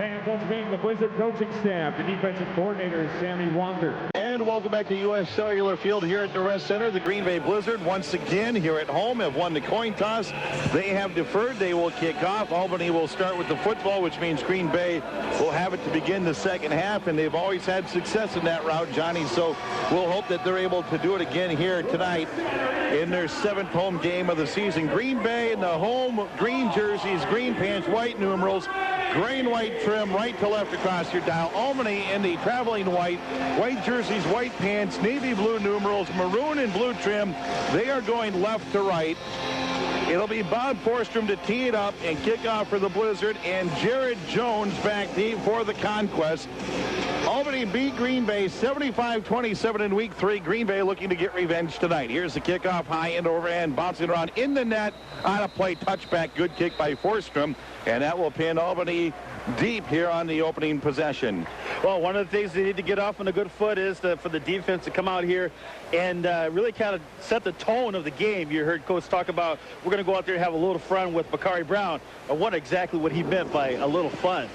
fans, once again, the Blizzard coaching staff, the defensive coordinator is Sammy Wander. And welcome back to U.S. Cellular Field here at the Rest Center. The Green Bay Blizzard once again here at home have won the coin toss. They have deferred. They will kick off. Albany will start with the football, which means Green Bay will have it to begin the second half, and they've always had success in that route, Johnny, so we'll hope that they're able to do it again here tonight in their 7th home game of the season. Green Bay in the home green jerseys, green pants, white numerals, gray and white trim right to left across your dial. Albany in the traveling white jerseys, white pants, navy blue numerals, maroon and blue trim. They are going left to right. It'll be Bob Forstrom to tee it up and kick off for the Blizzard, and Jared Jones back deep for the Conquest. Albany beat Green Bay 75-27 in week 3. Green Bay looking to get revenge tonight. Here's the kickoff, high end overhand, bouncing around in the net on a play touchback. Good kick by Forstrom, and that will pin Albany deep here on the opening possession. Well, one of the things they need to get off on a good foot is for the defense to come out here and really kind of set the tone of the game. You heard Coach talk about we're going to go out there and have a little fun with Bakari Brown. And what exactly what he meant by a little fun.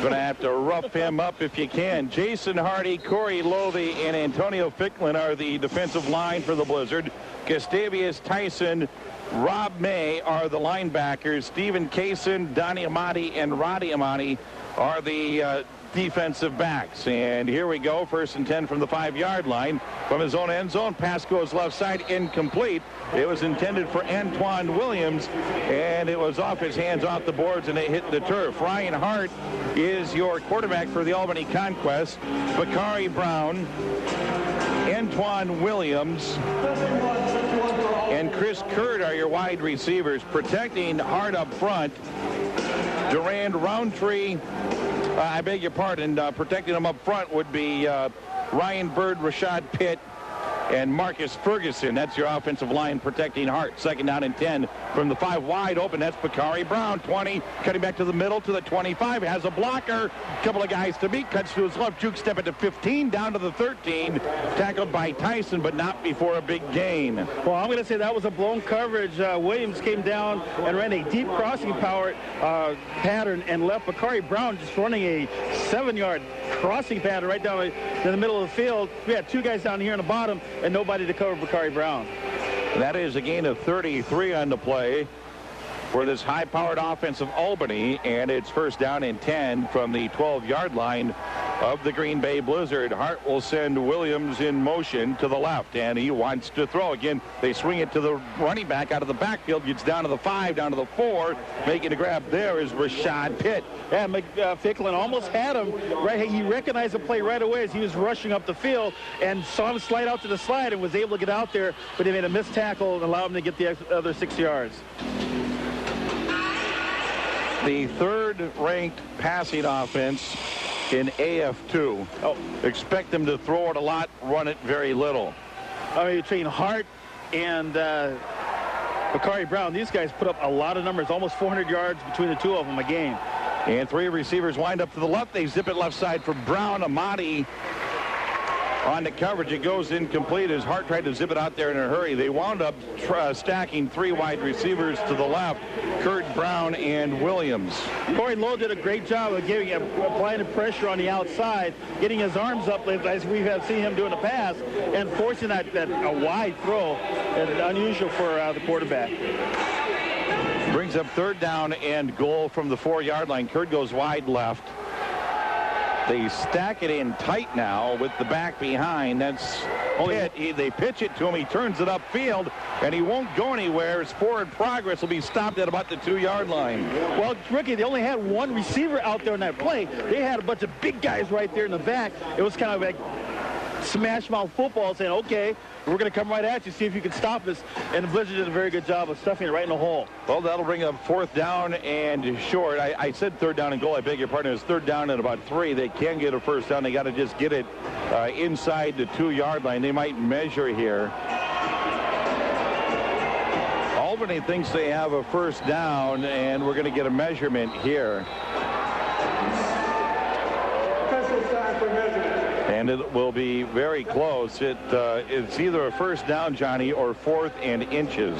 Going to have to rough him up if you can. Jason Hardy, Corey Lovey, and Antonio Ficklin are the defensive line for the Blizzard. Gustavius Tyson, Rob May are the linebackers. Stephen Kaysen, Donnie Amati, and Roddy Amati are the defensive backs. And here we go, 1st and 10 from the 5-yard line. From his own end zone, pass goes left side, incomplete. It was intended for Antoine Williams, and it was off his hands, off the boards, and it hit the turf. Ryan Hart is your quarterback for the Albany Conquest. Bakari Brown, Antoine Williams, and Chris Kurd are your wide receivers. Protecting Hart up front, Durand Roundtree, I beg your pardon, protecting them up front would be Ryan Bird, Rashad Pitt, and Marcus Ferguson. That's your offensive line protecting Hart. 2nd down and 10 from the 5, wide open. That's Bakari Brown, 20, cutting back to the middle to the 25. Has a blocker. Couple of guys to beat. Cuts to his left. Juke step at the 15, down to the 13. Tackled by Tyson, but not before a big gain. Well, I'm going to say that was a blown coverage. Williams came down and ran a deep crossing power pattern and left Bakari Brown just running a 7-yard crossing pattern right down in the middle of the field. We had 2 guys down here in the bottom and nobody to cover Bakari Brown. That is a gain of 33 on the play for this high-powered offense of Albany, and it's 1st down and 10 from the 12-yard line of the Green Bay Blizzard. Hart will send Williams in motion to the left, and he wants to throw. Again, they swing it to the running back out of the backfield, gets down to the 5, down to the 4. Making a grab there is Rashad Pitt. And Ficklin almost had him. Right, he recognized the play right away as he was rushing up the field and saw him slide out to the slide and was able to get out there, but he made a missed tackle and allowed him to get the other 6 yards. The 3rd-ranked passing offense in AF2. Expect them to throw it a lot, run it very little. I mean, between Hart and Bakari Brown, these guys put up a lot of numbers, almost 400 yards between the 2 of them a game. And 3 receivers wind up to the left. They zip it left side for Brown. Amati on the coverage. It goes incomplete as Hart tried to zip it out there in a hurry. They wound up stacking 3 wide receivers to the left, Kurt Brown and Williams. Corey Lowe did a great job of applying the pressure on the outside, getting his arms up as we have seen him do in the past, and forcing that a wide throw. Unusual for the quarterback. Brings up 3rd down and goal from the 4-yard line. Kurt goes wide left. They stack it in tight now with the back behind. That's Pitt. They pitch it to him. He turns it upfield, and he won't go anywhere. His forward progress will be stopped at about the 2-yard line. Well, Ricky, they only had 1 receiver out there in that play. They had a bunch of big guys right there in the back. It was kind of like smash mouth football, saying, okay, we're going to come right at you, see if you can stop us. And the Blizzard did a very good job of stuffing it right in the hole. Well, that'll bring up 4th down and short. I said 3rd down and goal. I beg your pardon. It's 3rd down and about 3. They can get a 1st down. They got to just get it inside the 2-yard line. They might measure here. Albany thinks they have a 1st down, and we're going to get a measurement here. And it will be very close. It's either a first down, Johnny, or 4th and inches.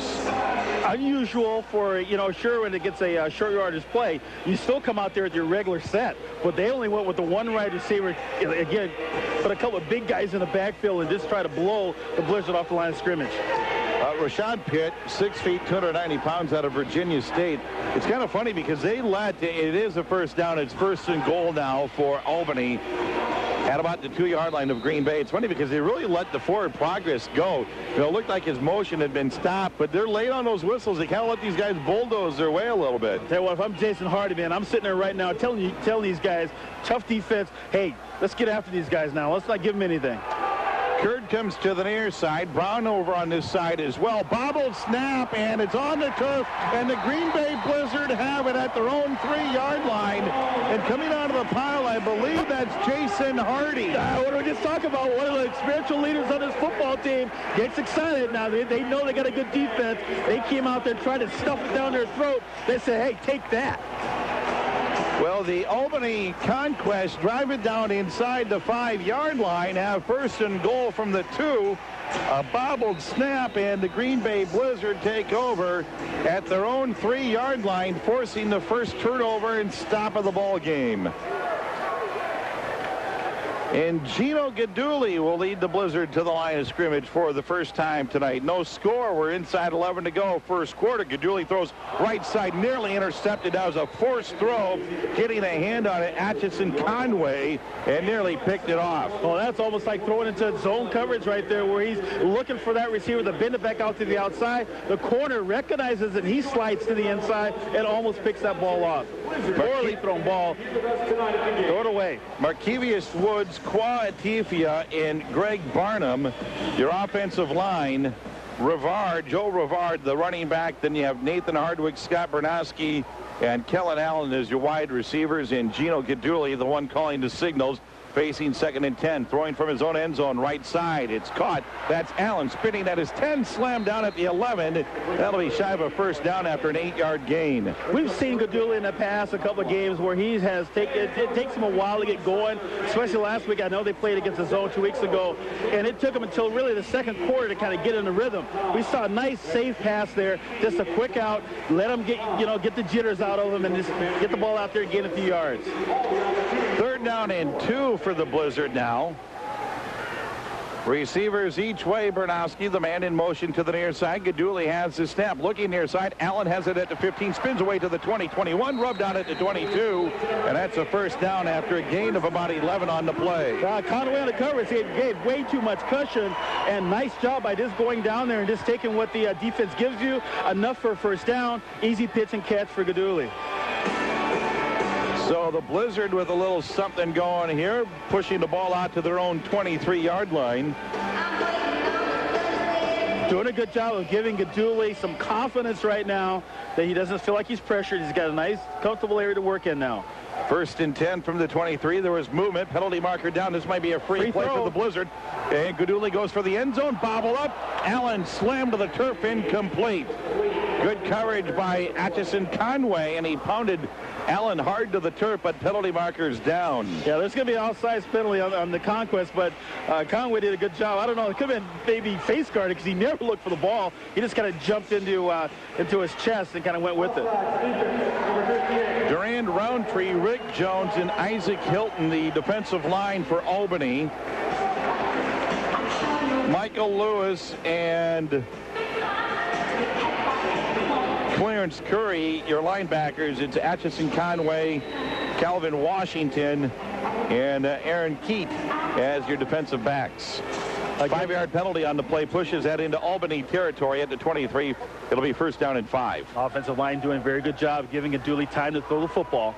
Unusual for, sure, when it gets a short yardage play, you still come out there with your regular set. But they only went with the one wide receiver. Again, put a couple of big guys in the backfield and just try to blow the Blizzard off the line of scrimmage. Rashad Pitt, 6 feet, 290 pounds, out of Virginia State. It's kind of funny because it is a first down. It's 1st and goal now for Albany at about the 2-yard line of Green Bay. It's funny because they really let the forward progress go. It looked like his motion had been stopped, but they're late on those whistles. They kind of let these guys bulldoze their way a little bit. Tell you what, if I'm Jason Hardy, man, I'm sitting there right now telling these guys, tough defense, hey, let's get after these guys now. Let's not give them anything. Curd comes to the near side. Brown over on this side as well. Bobbled snap, and it's on the turf. And the Green Bay Blizzard have it at their own 3-yard line. And coming out of the pile, I believe that's Jason Hardy. What do we just talk about? One of the spiritual leaders on this football team gets excited now. They know they got a good defense. They came out there trying to stuff it down their throat. They said, hey, take that. Well, the Albany Conquest drive it down inside the 5-yard line, have 1st and goal from the 2. A bobbled snap, and the Green Bay Blizzard take over at their own 3-yard line, forcing the first turnover and stop of the ball game. And Gino Gaduli will lead the Blizzard to the line of scrimmage for the first time tonight. No score. We're inside 11 to go. First quarter. Gaduli throws right side, nearly intercepted. That was a forced throw, hitting a hand on it. Atchison Conway, and nearly picked it off. Oh, that's almost like throwing into zone coverage right there, where he's looking for that receiver to bend it back out to the outside. The corner recognizes it. He slides to the inside and almost picks that ball off. Poorly thrown ball. Throw it away. Markevius Woods, Kwa Atifia, and Greg Barnum, your offensive line. Joe Rivard, the running back. Then you have Nathan Hardwick, Scott Bernowski, and Kellen Allen as your wide receivers, and Gino Gaduli, the one calling the signals. Facing 2nd and 10, throwing from his own end zone, right side. It's caught. That's Allen spinning at his 10, slammed down at the 11. That'll be shy of a first down after an 8-yard gain. We've seen Gaduli in the past a couple of games where he has it takes him a while to get going, especially last week. I know they played against the zone 2 weeks ago, and it took him until really the second quarter to kind of get in the rhythm. We saw a nice, safe pass there, just a quick out, let him get the jitters out of him, and just get the ball out there and gain a few yards. 3rd down and 2 for the Blizzard now. Receivers each way. Bernowski, the man in motion to the near side. Gaduli has his snap. Looking near side. Allen has it at the 15. Spins away to the 20. 21. Rubbed out at the 22. And that's a first down after a gain of about 11 on the play. Conway on the coverage. He gave way too much cushion. And nice job by just going down there and just taking what the defense gives you. Enough for a first down. Easy pitch and catch for Gaduli. So the Blizzard with a little something going here, pushing the ball out to their own 23-yard line. Doing a good job of giving Gaduli some confidence right now that he doesn't feel like he's pressured. He's got a nice, comfortable area to work in now. 1st and 10 from the 23. There was movement. Penalty marker down. This might be a free play for the Blizzard. And Gaduli goes for the end zone. Bobble up. Allen slammed to the turf, incomplete. Good coverage by Atchison Conway, and he pounded Allen hard to the turf, but penalty markers down. Yeah, there's going to be an offsides penalty on the Conquest, but Conway did a good job. I don't know. It could have been maybe face guarded because he never looked for the ball. He just kind of jumped into his chest and kind of went with it. Durand Roundtree, Rick Jones, and Isaac Hilton, the defensive line for Albany. Michael Lewis and Clarence Curry, your linebackers. It's Atchison Conway, Calvin Washington, and Aaron Keat as your defensive backs. A 5-yard penalty on the play pushes that into Albany territory at the 23. It'll be first down and 5. Offensive line doing a very good job giving Gaduli time to throw the football.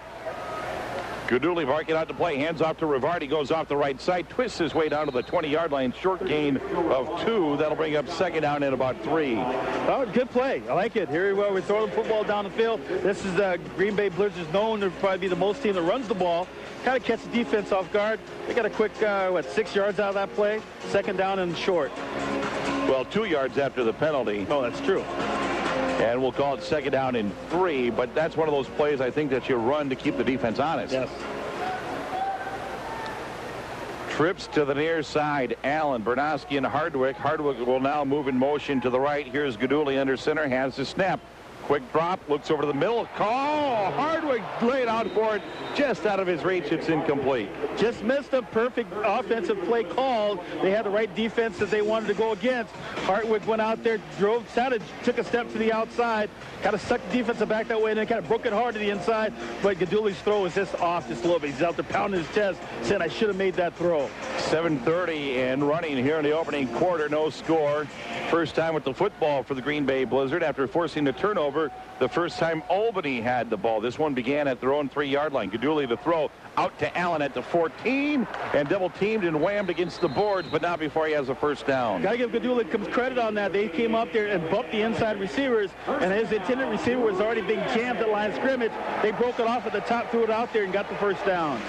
Gaduli barking out to play. Hands off to Rivard. He goes off the right side. Twists his way down to the 20-yard line. Short gain of 2. That'll bring up 2nd down and about 3. Oh, good play. I like it. Here we are. We're throwing the football down the field. This is Green Bay Blizzard's known to probably be the most team that runs the ball. Kind of catch the defense off guard. They got a quick, 6 yards out of that play. 2nd down and short. Well, 2 yards after the penalty. Oh, that's true. And we'll call it 2nd down and 3, but that's one of those plays I think that you run to keep the defense honest. Yes. Trips to the near side. Allen, Bernowski, and Hardwick. Hardwick will now move in motion to the right. Here's Gaduli under center. Has the snap. Quick drop. Looks over to the middle. Call. Hardwick laid out for it. Just out of his reach. It's incomplete. Just missed a perfect offensive play called. They had the right defense that they wanted to go against. Hardwick went out there, drove, took a step to the outside, kind of sucked the defensive back that way, and then kind of broke it hard to the inside. But Gaduli's throw was just off just a little bit. He's out there pounding his chest, saying, I should have made that throw. 7:30 and running here in the opening quarter. No score. First time with the football for the Green Bay Blizzard after forcing the turnover the first time Albany had the ball. This one began at their own 3-yard line. Gaduli to throw out to Allen at the 14 and double teamed and whammed against the boards, but not before he has a first down. Got to give Gaduli credit on that. They came up there and bumped the inside receivers, and his intended receiver was already being jammed at line of scrimmage. They broke it off at the top, threw it out there, and got the first down.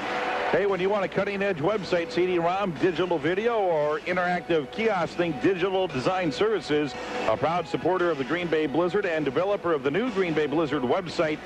Hey, when you want a cutting-edge website, CD-ROM, digital video, or interactive kiosk, think Digital Design Services, a proud supporter of the Green Bay Blizzard and developer of the new Green Bay Blizzard website,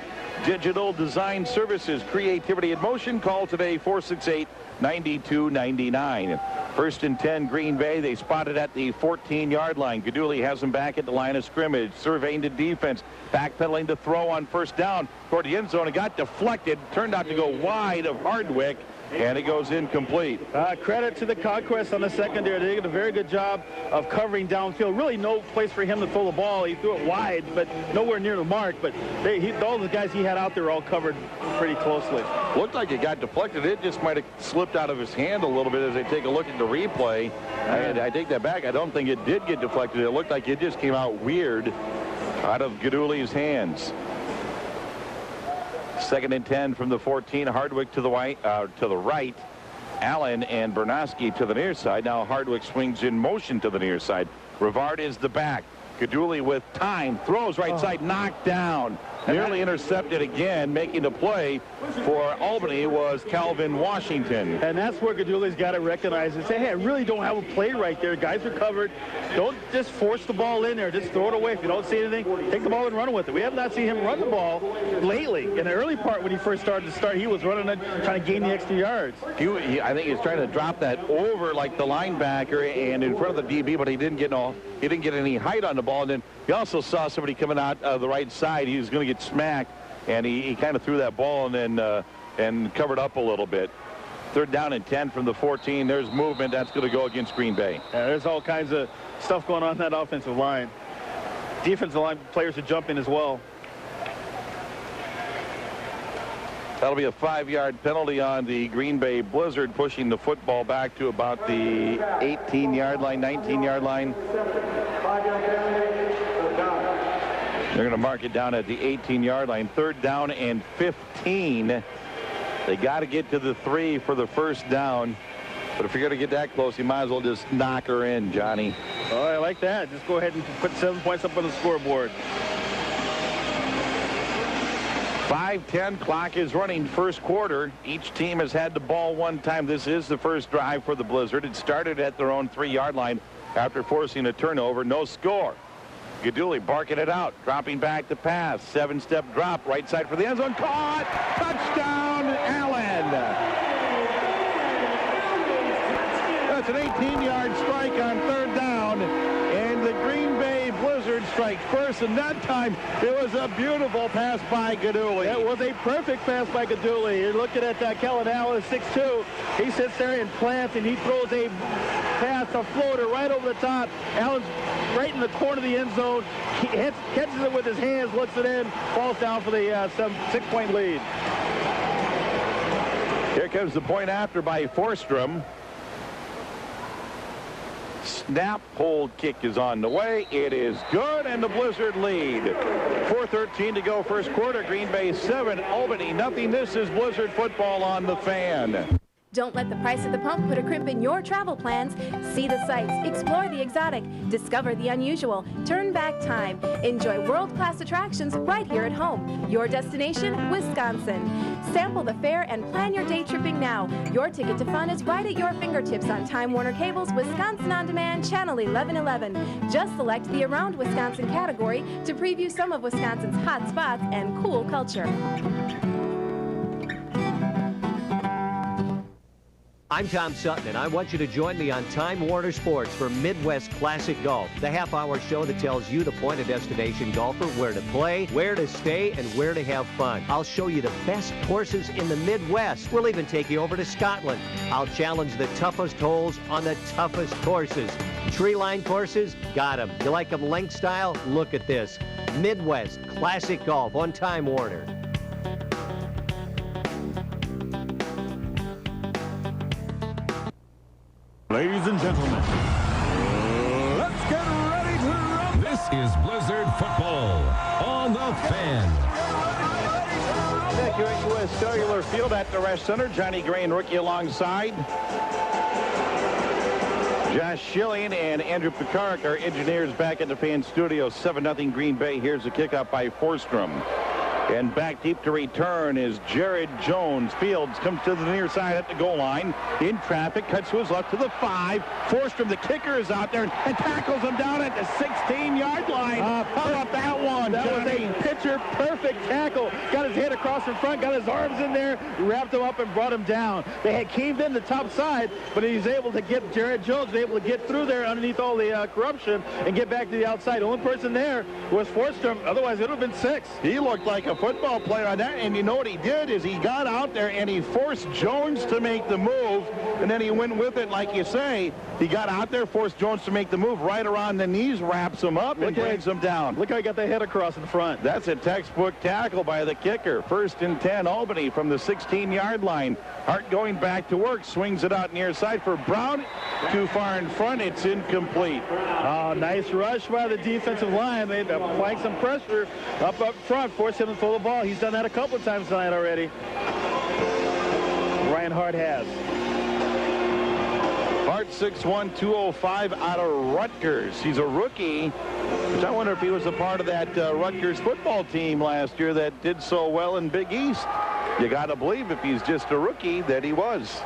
Digital Design Services. Creativity in motion. Call today, 468-9299. First and 10, Green Bay. They spotted at the 14-yard line. Gaduli has them back at the line of scrimmage, surveying the defense, backpedaling to throw on first down toward the end zone. It got deflected, turned out to go wide of Hardwick, and it goes incomplete. Credit to the Conquest on the secondary. They did a very good job of covering downfield. Really no place for him to throw the ball. He threw it wide, but nowhere near the mark. But all the guys he had out there all covered pretty closely. Looked like it got deflected. It just might have slipped out of his hand a little bit as they take a look at the replay. And I take that back. I don't think it did get deflected. It looked like it just came out weird out of Gaduli's hands. Second and 10 from the 14. Hardwick to the right. Allen and Bernowski to the near side. Now Hardwick swings in motion to the near side. Rivard is the back. Gaduli with time. Throws right side. Knocked down. Nearly intercepted again. Making the play for Albany was Calvin Washington. And that's where Gaduli's got to recognize and say, hey, I really don't have a play right there. Guys are covered. Don't just force the ball in there. Just throw it away. If you don't see anything, take the ball and run with it. We have not seen him run the ball lately. In the early part when he first started, he was running it, trying to gain the extra yards. I think he's trying to drop that over like the linebacker and in front of the DB, but he didn't get any height on the ball. And then he also saw somebody coming out the right side. He was going to get smacked, and he kind of threw that ball and then and covered up a little bit. Third down and 10 from the 14. There's movement. That's going to go against Green Bay. There's all kinds of stuff going on in that offensive line. Defensive line players are jumping as well. That'll be a 5-yard penalty on the Green Bay Blizzard, pushing the football back to about the 18-yard line, 19-yard line. They're going to mark it down at the 18-yard line. Third down and 15. They got to get to the 3 for the first down. But if you're going to get that close, you might as well just knock her in, Johnny. Oh, I like that. Just go ahead and put 7 points up on the scoreboard. 5:10 clock is running first quarter. Each team has had the ball one time. This is the first drive for the Blizzard. It started at their own 3-yard line after forcing a turnover. No score. Gaduli barking it out, dropping back to pass. 7-step drop, right side for the end zone. Caught! Touchdown, Allen! That's an 18-yard strike on third down, and the Green Bay Blizzard strike first, and that time it was a beautiful pass by Gaduli. It was a perfect pass by Gaduli. You're looking at Kellen Allen, 6'2". He sits there and plants, and he throws a pass, a floater right over the top. Allen's right in the corner of the end zone. He catches it with his hands, looks it in, falls down for the 6-point lead. Here comes the point after by Forstrom. Snap, hold, kick is on the way. It is good, and the Blizzard lead. 4:13 to go first quarter. Green Bay 7, Albany nothing. This is Blizzard football on the Fan. Don't let the price at the pump put a crimp in your travel plans. See the sights, explore the exotic, discover the unusual, turn back time. Enjoy world-class attractions right here at home. Your destination, Wisconsin. Sample the fare and plan your day tripping now. Your ticket to fun is right at your fingertips on Time Warner Cable's Wisconsin On Demand Channel 1111. Just select the Around Wisconsin category to preview some of Wisconsin's hot spots and cool culture. I'm Tom Sutton, and I want you to join me on Time Warner Sports for Midwest Classic Golf, the half-hour show that tells you, the point of destination golfer, where to play, where to stay, and where to have fun. I'll show you the best courses in the Midwest. We'll even take you over to Scotland. I'll challenge the toughest holes on the toughest courses. Tree-line courses? Got them. You like them length style? Look at this. Midwest Classic Golf on Time Warner. Ladies and gentlemen, let's get ready to rumble. This is Blizzard Football on the Fan. Back here at U.S. Cellular Field at the Rest Center, Johnny Grain, rookie, alongside Josh Schilling and Andrew Picard, our engineers, back in the Fan Studio. 7-0 Green Bay. Here's a kickoff by Forsstrom. And back deep to return is Jared Jones. Fields comes to the near side at the goal line. In traffic, cuts to his left to the 5. Forsstrom, the kicker, is out there and tackles him down at the 16-yard line. How about that one, That Johnny? was a picture-perfect tackle. Got his head across in front, got his arms in there, wrapped him up and brought him down. They had caved in the top side, but he was able to get Jared Jones, able to get through there underneath all the corruption and get back to the outside. The only person there was Forsstrom. Otherwise, it would have been 6. He looked like a football player on that, and you know what he did is he got out there and he forced Jones to make the move, and then he went with it like you say. He got out there, forced Jones to make the move right around the knees, wraps him up, and brings him down. Look how he got the head across in front. That's a textbook tackle by the kicker. 1st and 10, Albany from the 16-yard line. Hart going back to work, swings it out near side for Brown. Too far in front, it's incomplete. Oh, nice rush by the defensive line. They applying some pressure up front, force him to throw the ball. He's done that a couple of times tonight already. Ryan Hart has. Hart, 6'1", 205 out of Rutgers. He's a rookie, which I wonder if he was a part of that Rutgers football team last year that did so well in Big East. You got to believe if he's just a rookie that he was.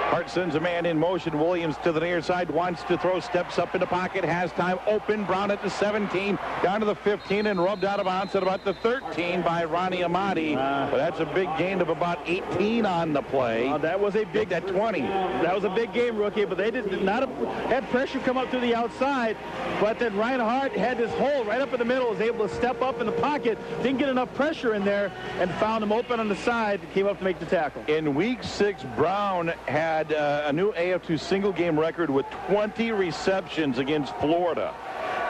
Hart sends a man in motion. Williams to the near side, wants to throw, steps up in the pocket, has time, open. Brown at the 17, down to the 15, and rubbed out of bounds at about the 13 by Ronnie Amati. But that's a big gain of about 18 on the play. That was a big, that 20. That was a big game, rookie, but they did not have had pressure come up to the outside. But then Ryan Hart had this hole right up in the middle, was able to step up in the pocket, didn't get enough pressure in there, and found him open on the side, came up to make the tackle. In week 6, Brown had a new AF2 single game record with 20 receptions against Florida.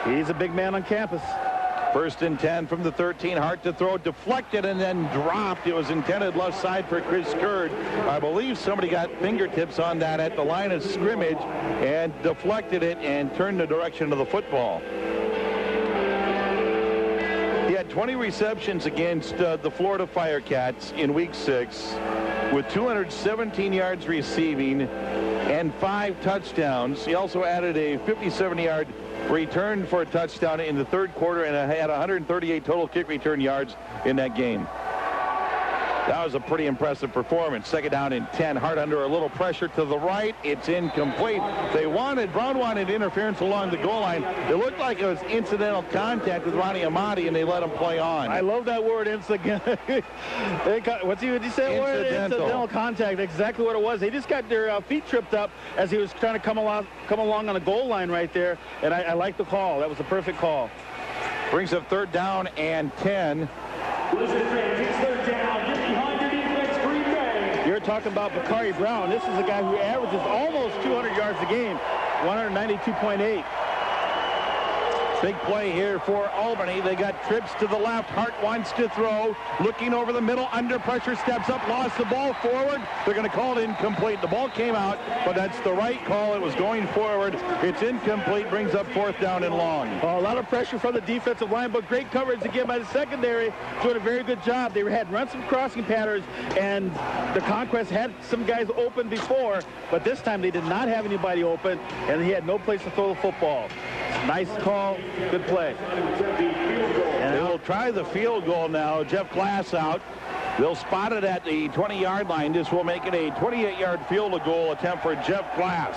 He's a big man on campus. 1st and 10 from the 13. Hart to throw, deflected and then dropped. It was intended left side for Chris Curd. I believe somebody got fingertips on that at the line of scrimmage and deflected it and turned the direction of the football. He had 20 receptions against the Florida Firecats in week 6 with 217 yards receiving and 5 touchdowns. He also added a 57-yard return for a touchdown in the 3rd quarter and had 138 total kick return yards in that game. That was a pretty impressive performance. 2nd down and 10. Hart under a little pressure to the right. It's incomplete. Brown wanted interference along the goal line. It looked like it was incidental contact with Ronnie Amati, and they let him play on. I love that word, incidental. What'd you say? Incidental contact. Exactly what it was. They just got their feet tripped up as he was trying to come along on the goal line right there, and I like the call. That was a perfect call. Brings up 3rd down and 10. You're talking about Bakari Brown. This is a guy who averages almost 200 yards a game, 192.8. Big play here for Albany. They got trips to the left. Hart wants to throw. Looking over the middle. Under pressure. Steps up. Lost the ball forward. They're going to call it incomplete. The ball came out, but that's the right call. It was going forward. It's incomplete. Brings up 4th down and long. A lot of pressure from the defensive line, but great coverage again by the secondary. Doing a very good job. They had run some crossing patterns, and the Conquest had some guys open before, but this time they did not have anybody open, and he had no place to throw the football. Nice call. Good play. And they will try the field goal now. Jeff Glass out. They'll spot it at the 20-yard line. This will make it a 28-yard field goal attempt for Jeff Glass.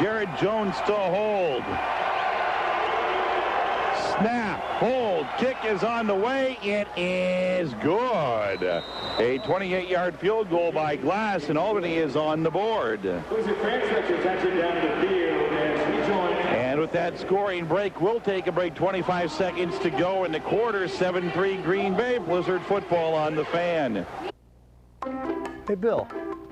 Jared Jones to hold. Snap, hold, kick is on the way. It is good. A 28-yard field goal by Glass, and Albany is on the board. And with that scoring break, we'll take a break. 25 seconds to go in the quarter. 7-3 Green Bay. Blizzard football on the Fan. Hey, Bill,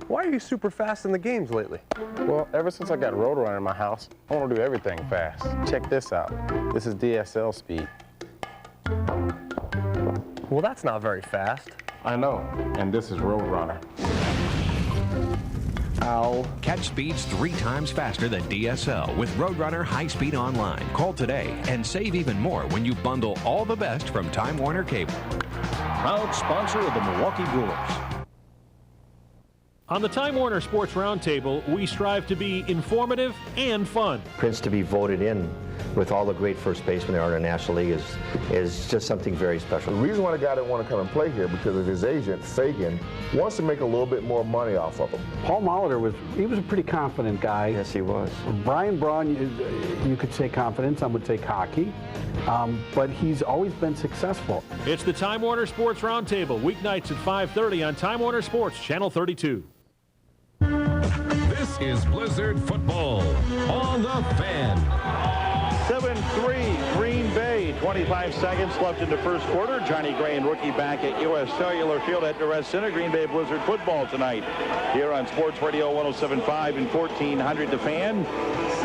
why are you super fast in the games lately? Well, ever since I got Roadrunner in my house, I want to do everything fast. Check this out. This is DSL speed. Well, that's not very fast. I know, and this is Roadrunner. Ow. Catch speeds 3 times faster than DSL with Roadrunner High Speed Online. Call today and save even more when you bundle all the best from Time Warner Cable. Proud sponsor of the Milwaukee Brewers. On the Time Warner Sports Roundtable, we strive to be informative and fun. Prince to be voted in with all the great first basemen there are in the National League is just something very special. The reason why the guy didn't want to come and play here because of his agent, Fagan, wants to make a little bit more money off of him. Paul Molitor was a pretty confident guy. Yes, he was. Brian Braun, you could say confident, some would say cocky, but he's always been successful. It's the Time Warner Sports Roundtable, weeknights at 5:30 on Time Warner Sports, Channel 32. This is Blizzard football on the Fan. 7-3 Green Bay. 25 seconds left in the first quarter. Johnny Gray and rookie back at U.S. Cellular Field at the Rest Center. Green Bay Blizzard football tonight here on Sports Radio 107.5 and 1400 The Fan.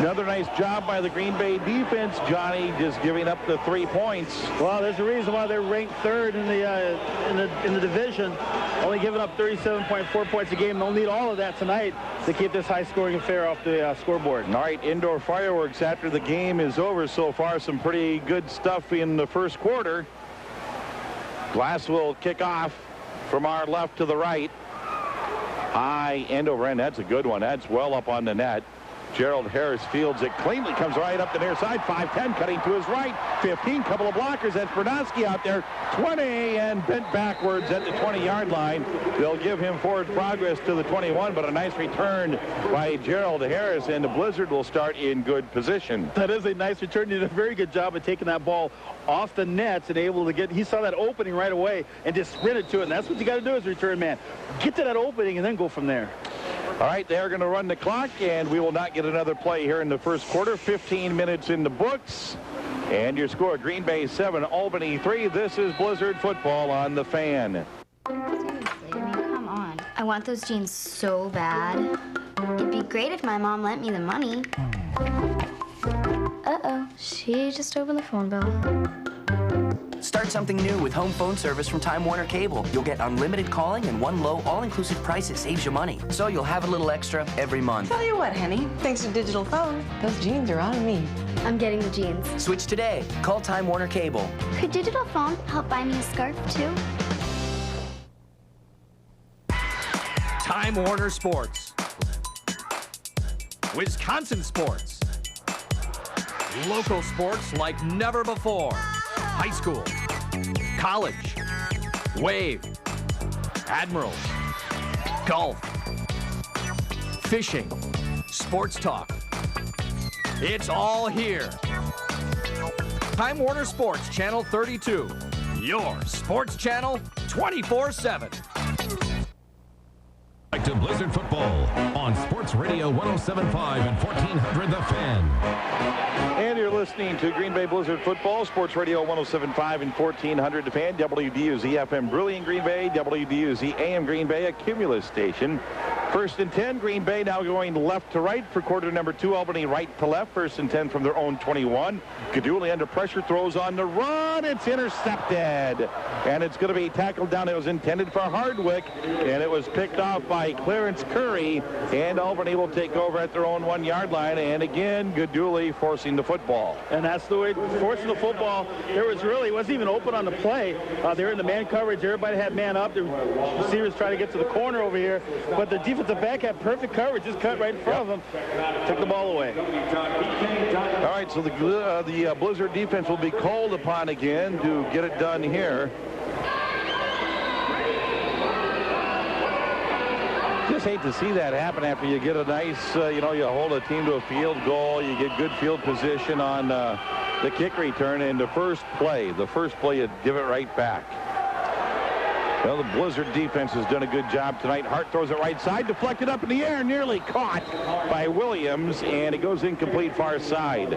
Another nice job by the Green Bay defense. Johnny just giving up the 3 points. Well, there's a reason why they're ranked third in the division, only giving up 37.4 points a game. They'll need all of that tonight to keep this high-scoring affair off the scoreboard. All right, indoor fireworks after the game is over so far. Some pretty good stuff in the first quarter. Glass will kick off from our left to the right. High end over end. That's a good one. That's well up on the net. Gerald Harris fields it cleanly, comes right up the near side. 5-10 cutting to his right. 15, couple of blockers. That's Bernowski out there. 20 and bent backwards at the 20-yard line. They'll give him forward progress to the 21, but a nice return by Gerald Harris, and the Blizzard will start in good position. That is a nice return. He did a very good job of taking that ball off the nets and able to get, he saw that opening right away and just sprinted to it, and that's what you got to do as a return man. Get to that opening and then go from there. All right, they're going to run the clock, and we will not get another play here in the first quarter. 15 minutes in the books. And your score, Green Bay 7, Albany 3. This is Blizzard football on the Fan. Seriously, I mean, come on. I want those jeans so bad. It'd be great if my mom lent me the money. Uh-oh, she just opened the phone bill. Start something new with home phone service from Time Warner Cable. You'll get unlimited calling and one low, all-inclusive price that saves you money. So you'll have a little extra every month. Tell you what, honey, thanks to digital phone, those jeans are on me. I'm getting the jeans. Switch today. Call Time Warner Cable. Could digital phone help buy me a scarf, too? Time Warner Sports. Wisconsin sports. Local sports like never before. High school, college, wave, admirals, golf, fishing, sports talk. It's all here. Time Warner Sports, Channel 32. Your sports channel 24/7. Back to Blizzard football on Sports Radio 107.5 and 1400 The Fan. And you're listening to Green Bay Blizzard football, Sports Radio 107.5 and 1400 The Fan, WDUZ FM Brilliant Green Bay, WDUZ AM Green Bay, a Cumulus station. First and 10, Green Bay now going left to right for quarter number 2. Albany right to left. First and 10 from their own 21. Gaduli under pressure, throws on the run. It's intercepted. And it's going to be tackled down. It was intended for Hardwick, and it was picked off by Clarence Curry. And Albany will take over at their own 1-yard line. And again, Gaduli forcing the football. And that's the way, forcing the football. There was really, wasn't even open on the play. They were in the man coverage. Everybody had man up. The receivers trying to get to the corner over here. But the defensive back had perfect coverage, just cut right in front of him, took the ball away. All right, so the Blizzard defense will be called upon again to get it done here. just hate to see that happen after you get a nice, you hold a team to a field goal. You get good field position on the kick return. And the first play, you give it right back. Well, the Blizzard defense has done a good job tonight. Hart throws it right side, deflected up in the air, nearly caught by Williams, and it goes incomplete far side.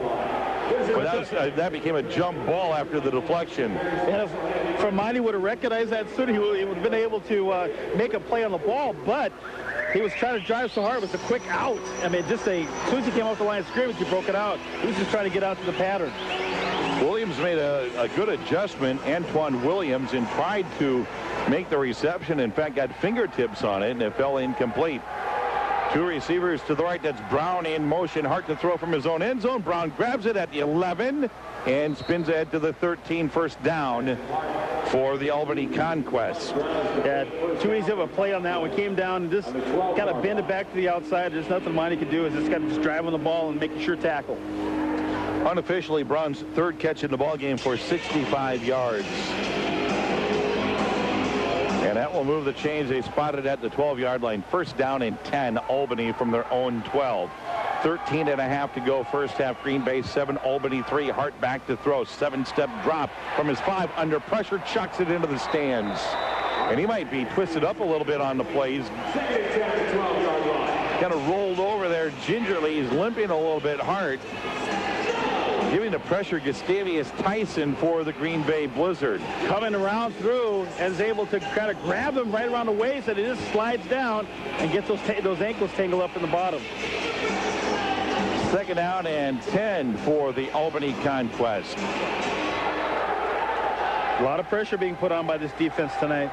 But that became a jump ball after the deflection. And if Fermani would have recognized that soon, he would have been able to make a play on the ball, but he was trying to drive so hard. It was a quick out. I mean, as soon as he came off the line of scrimmage, he broke it out. He was just trying to get out to the pattern. Williams made a good adjustment, Antoine Williams, and tried to make the reception. In fact, got fingertips on it, and it fell incomplete. Two receivers to the right. That's Brown in motion. Hart to throw from his own end zone. Brown grabs it at the 11 and spins ahead to the 13, first down for the Albany Conquest. Yeah, too easy of a play on that one. Came down and just kind of bend it back to the outside. There's nothing Monty could do. Is just got to just drive on the ball and make a sure tackle. Unofficially, Brown's third catch in the ball game for 65 yards. And that will move the chains. They spotted at the 12-yard line. First down and 10, Albany from their own 12. 13.5 to go first half. Green Bay 7, Albany 3. Hart back to throw. 7-step drop from his 5. Under pressure, chucks it into the stands. And he might be twisted up a little bit on the plays. Kind of rolled over there gingerly. He's limping a little bit. Hart giving the pressure, Gustavius Tyson for the Green Bay Blizzard. Coming around through and is able to kind of grab him right around the waist, and it just slides down and gets those ankles tangled up in the bottom. Second down and 10 for the Albany Conquest. A lot of pressure being put on by this defense tonight.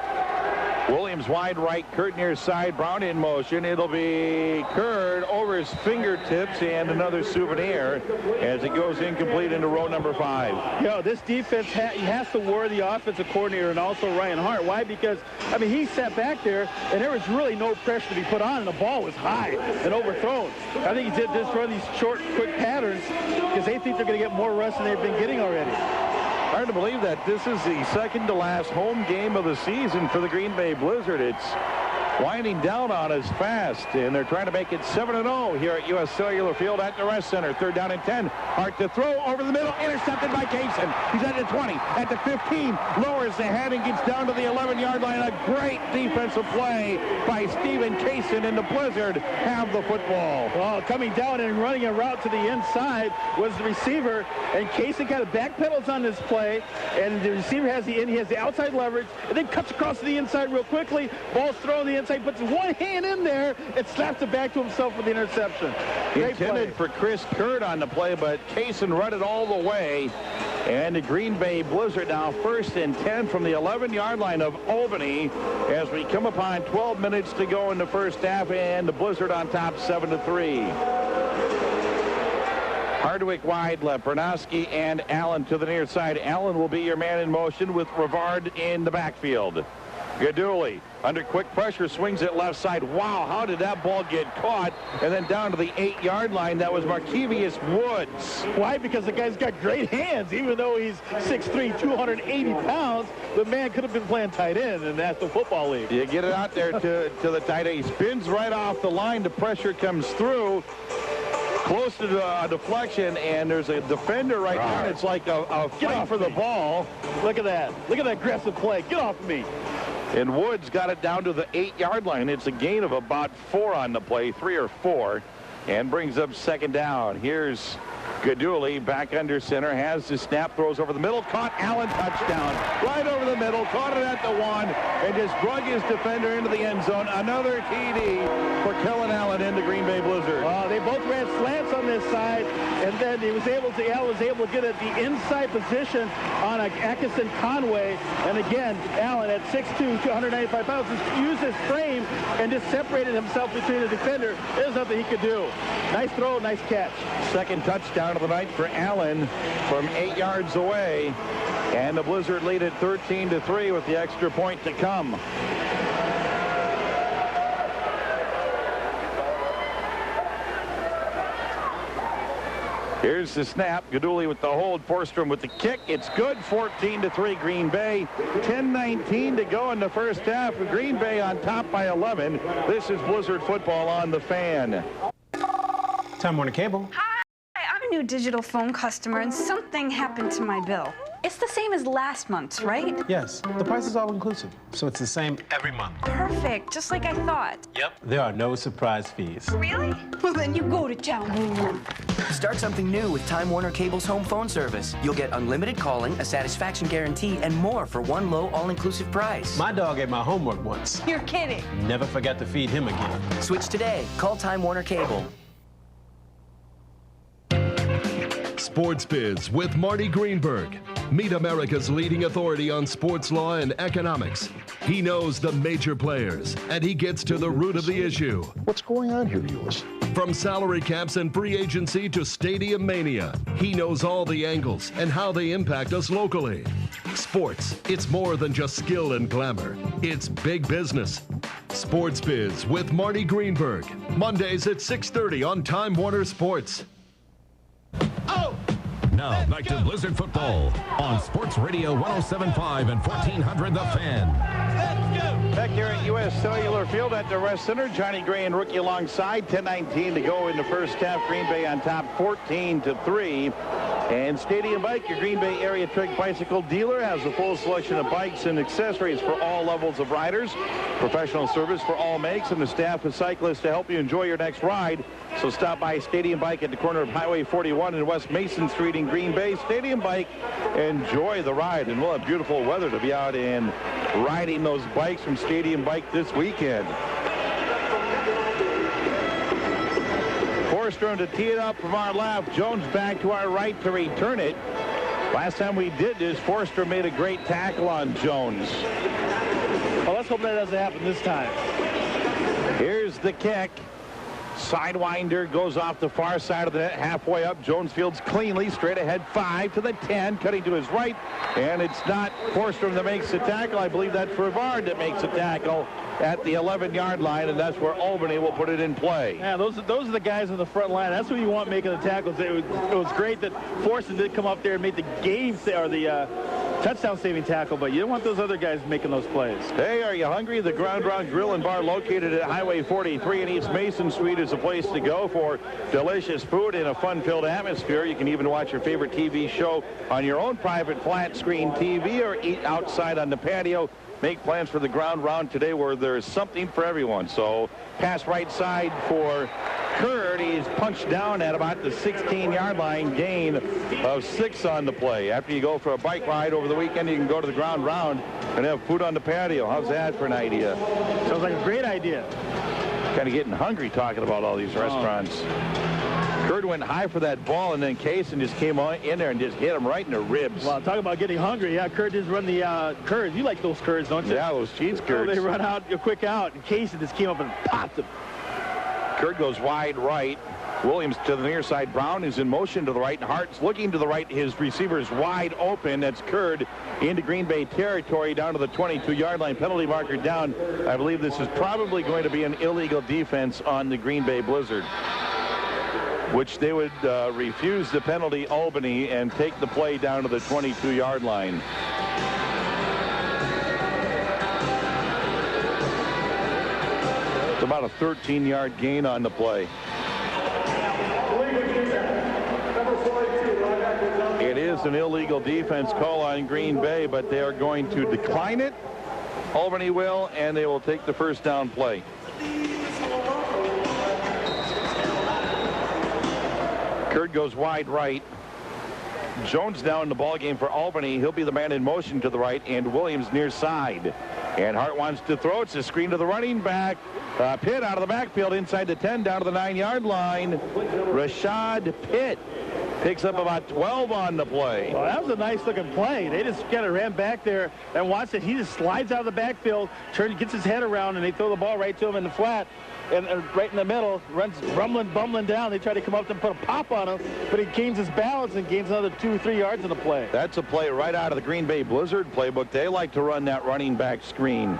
Williams wide right, Kurt near side, Brown in motion. It'll be Kurt over his fingertips and another souvenir as it goes incomplete into row number 5. This defense has to worry the offensive coordinator and also Ryan Hart. Why? Because, I mean, he sat back there and there was really no pressure to be put on, and the ball was high and overthrown. I think he did just run these short, quick patterns because they think they're going to get more rust than they've been getting already. Hard to believe that this is the second to last home game of the season for the Green Bay Blizzard. It's winding down on us fast, and they're trying to make it 7-0 here at U.S. Cellular Field at the Rest Center. Third down and 10. Hart to throw over the middle, intercepted by Kaysen. He's at the 20, at the 15, lowers the head and gets down to the 11-yard line. A great defensive play by Stephen Kaysen, and the Blizzard have the football. Well, coming down and running a route to the inside was the receiver, and Kaysen kind of backpedals on this play, and the receiver has the outside leverage, and then cuts across to the inside real quickly. Ball's thrown the inside, puts one hand in there, and slaps it back to himself with the interception. Great intended play for Chris Kurt on the play, but Kaysen run it all the way. And the Green Bay Blizzard now first and 10 from the 11-yard line of Albany as we come upon 12 minutes to go in the first half, and the Blizzard on top 7-3. Hardwick wide, Lepernoski and Allen to the near side. Allen will be your man in motion with Rivard in the backfield. Gaduli under quick pressure swings it left side. Wow, how did that ball get caught? And then down to the 8-yard line. That was Markevius Woods. Why? Because the guy's got great hands. Even though he's 6'3", 280 pounds, the man could have been playing tight end in the National Football League. You get it out there to the tight end. He spins right off the line. The pressure comes through. Close to the deflection, and there's a defender right there. It's like a fight for the ball. Look at that. Look at that aggressive play. Get off of me. And Woods got it down to the 8-yard line. It's a gain of about 4 on the play, 3 or 4, and brings up second down. Here's Gaduli back under center, has the snap, throws over the middle, caught. Allen, touchdown. Right over the middle, caught it at the 1, and just drug his defender into the end zone. Another TD for Kellen Allen in the Green Bay Blizzard. They both ran slants on this side, and then Allen was able to get at the inside position on Atkinson Conway. And again, Allen at 6'2", 295 pounds, just used his frame and just separated himself between the defender. There's nothing he could do. Nice throw, nice catch. Second touchdown of the night for Allen from 8 yards away. And the Blizzard lead at 13-3 with the extra point to come. Here's the snap. Gaduli with the hold. Forsstrom with the kick. It's good. 14-3 Green Bay. 10:19 to go in the first half. Green Bay on top by 11. This is Blizzard football on the Fan. Time Warner Cable. Hi, I'm a new digital phone customer and something happened to my bill. It's the same as last month's, right? Yes, the price is all inclusive, so it's the same every month. Perfect, just like I thought. Yep. There are no surprise fees. Really? Well, then you go to town. Start something new with Time Warner Cable's home phone service. You'll get unlimited calling, a satisfaction guarantee, and more for one low, all-inclusive price. My dog ate my homework once. You're kidding. Never forgot to feed him again. Switch today. Call Time Warner Cable. Sports Biz with Marty Greenberg. Meet America's leading authority on sports law and economics. He knows the major players, and he gets to the root of the issue. What's going on here, Euless? From salary caps and free agency to stadium mania, he knows all the angles and how they impact us locally. Sports, it's more than just skill and glamour. It's big business. Sports Biz with Marty Greenberg. Mondays at 6:30 on Time Warner Sports. Now back to Blizzard football on Sports Radio 107.5 and 1400 The Fan. Back here at U.S. Cellular Field at the Rest Center, Johnny Gray and rookie alongside. 10:19 to go in the first half. Green Bay on top 14-3. And Stadium Bike, your Green Bay area Trek bicycle dealer, has a full selection of bikes and accessories for all levels of riders. Professional service for all makes, and the staff of cyclists to help you enjoy your next ride. So stop by Stadium Bike at the corner of Highway 41 and West Mason Street in Green Bay. Stadium Bike, enjoy the ride, and we'll have beautiful weather to be out and riding those bikes from Stadium Bike this weekend. Forsstrom to tee it up from our left. Jones back to our right to return it. Last time we did this, Forsstrom made a great tackle on Jones. Well, let's hope that doesn't happen this time. Here's the kick. Sidewinder goes off the far side of the net, halfway up. Jones fields cleanly, straight ahead, 5 to the 10, cutting to his right. And it's not Forsstrom that makes the tackle. I believe that's Rivard that makes the tackle at the 11-yard line, and that's where Albany will put it in play. Yeah, those are the guys on the front line. That's who you want making the tackles. It was great that Forsstrom did come up there and make the touchdown-saving tackle, but you don't want those other guys making those plays. Hey, are you hungry? The Ground Round Grill and Bar located at Highway 43 in East Mason Street is a place to go for delicious food in a fun-filled atmosphere. You can even watch your favorite TV show on your own private flat-screen TV or eat outside on the patio. Make plans for the Ground Round today where there's something for everyone. So pass right side for Curd. He's punched down at about the 16-yard line, gain of 6 on the play. After you go for a bike ride over the weekend, you can go to the Ground Round and have food on the patio. How's that for an idea? Sounds like a great idea. Kind of getting hungry talking about all these restaurants. Curd went high for that ball, and then Kaysen just came in there and just hit him right in the ribs. Well, talk about getting hungry. Yeah, Curd just run the curds. You like those curds, don't you? Yeah, those cheese curds. Oh, they run out, a quick out, and Kaysen just came up and popped him. Curd goes wide right. Williams to the near side. Brown is in motion to the right, and Hart's looking to the right. His receiver is wide open. That's Curd into Green Bay territory down to the 22-yard line. Penalty marker down. I believe this is probably going to be an illegal defense on the Green Bay Blizzard, which they would refuse the penalty, Albany, and take the play down to the 22-yard line. It's about a 13-yard gain on the play. It is an illegal defense call on Green Bay, but they are going to decline it. Albany will, and they will take the first down play. Curd goes wide right. Jones now in the ball game for Albany. He'll be the man in motion to the right, and Williams near side. And Hart wants to throw. It's a screen to the running back. Pitt out of the backfield inside the 10 down to the 9-yard line. Rashad Pitt picks up about 12 on the play. Well, that was a nice-looking play. They just kind of ran back there and watched it. He just slides out of the backfield, gets his head around, and they throw the ball right to him in the flat. And right in the middle, runs bumbling down. They try to come up and put a pop on him, but he gains his balance and gains another 2 or 3 yards in the play. That's a play right out of the Green Bay Blizzard playbook. They like to run that running back screen.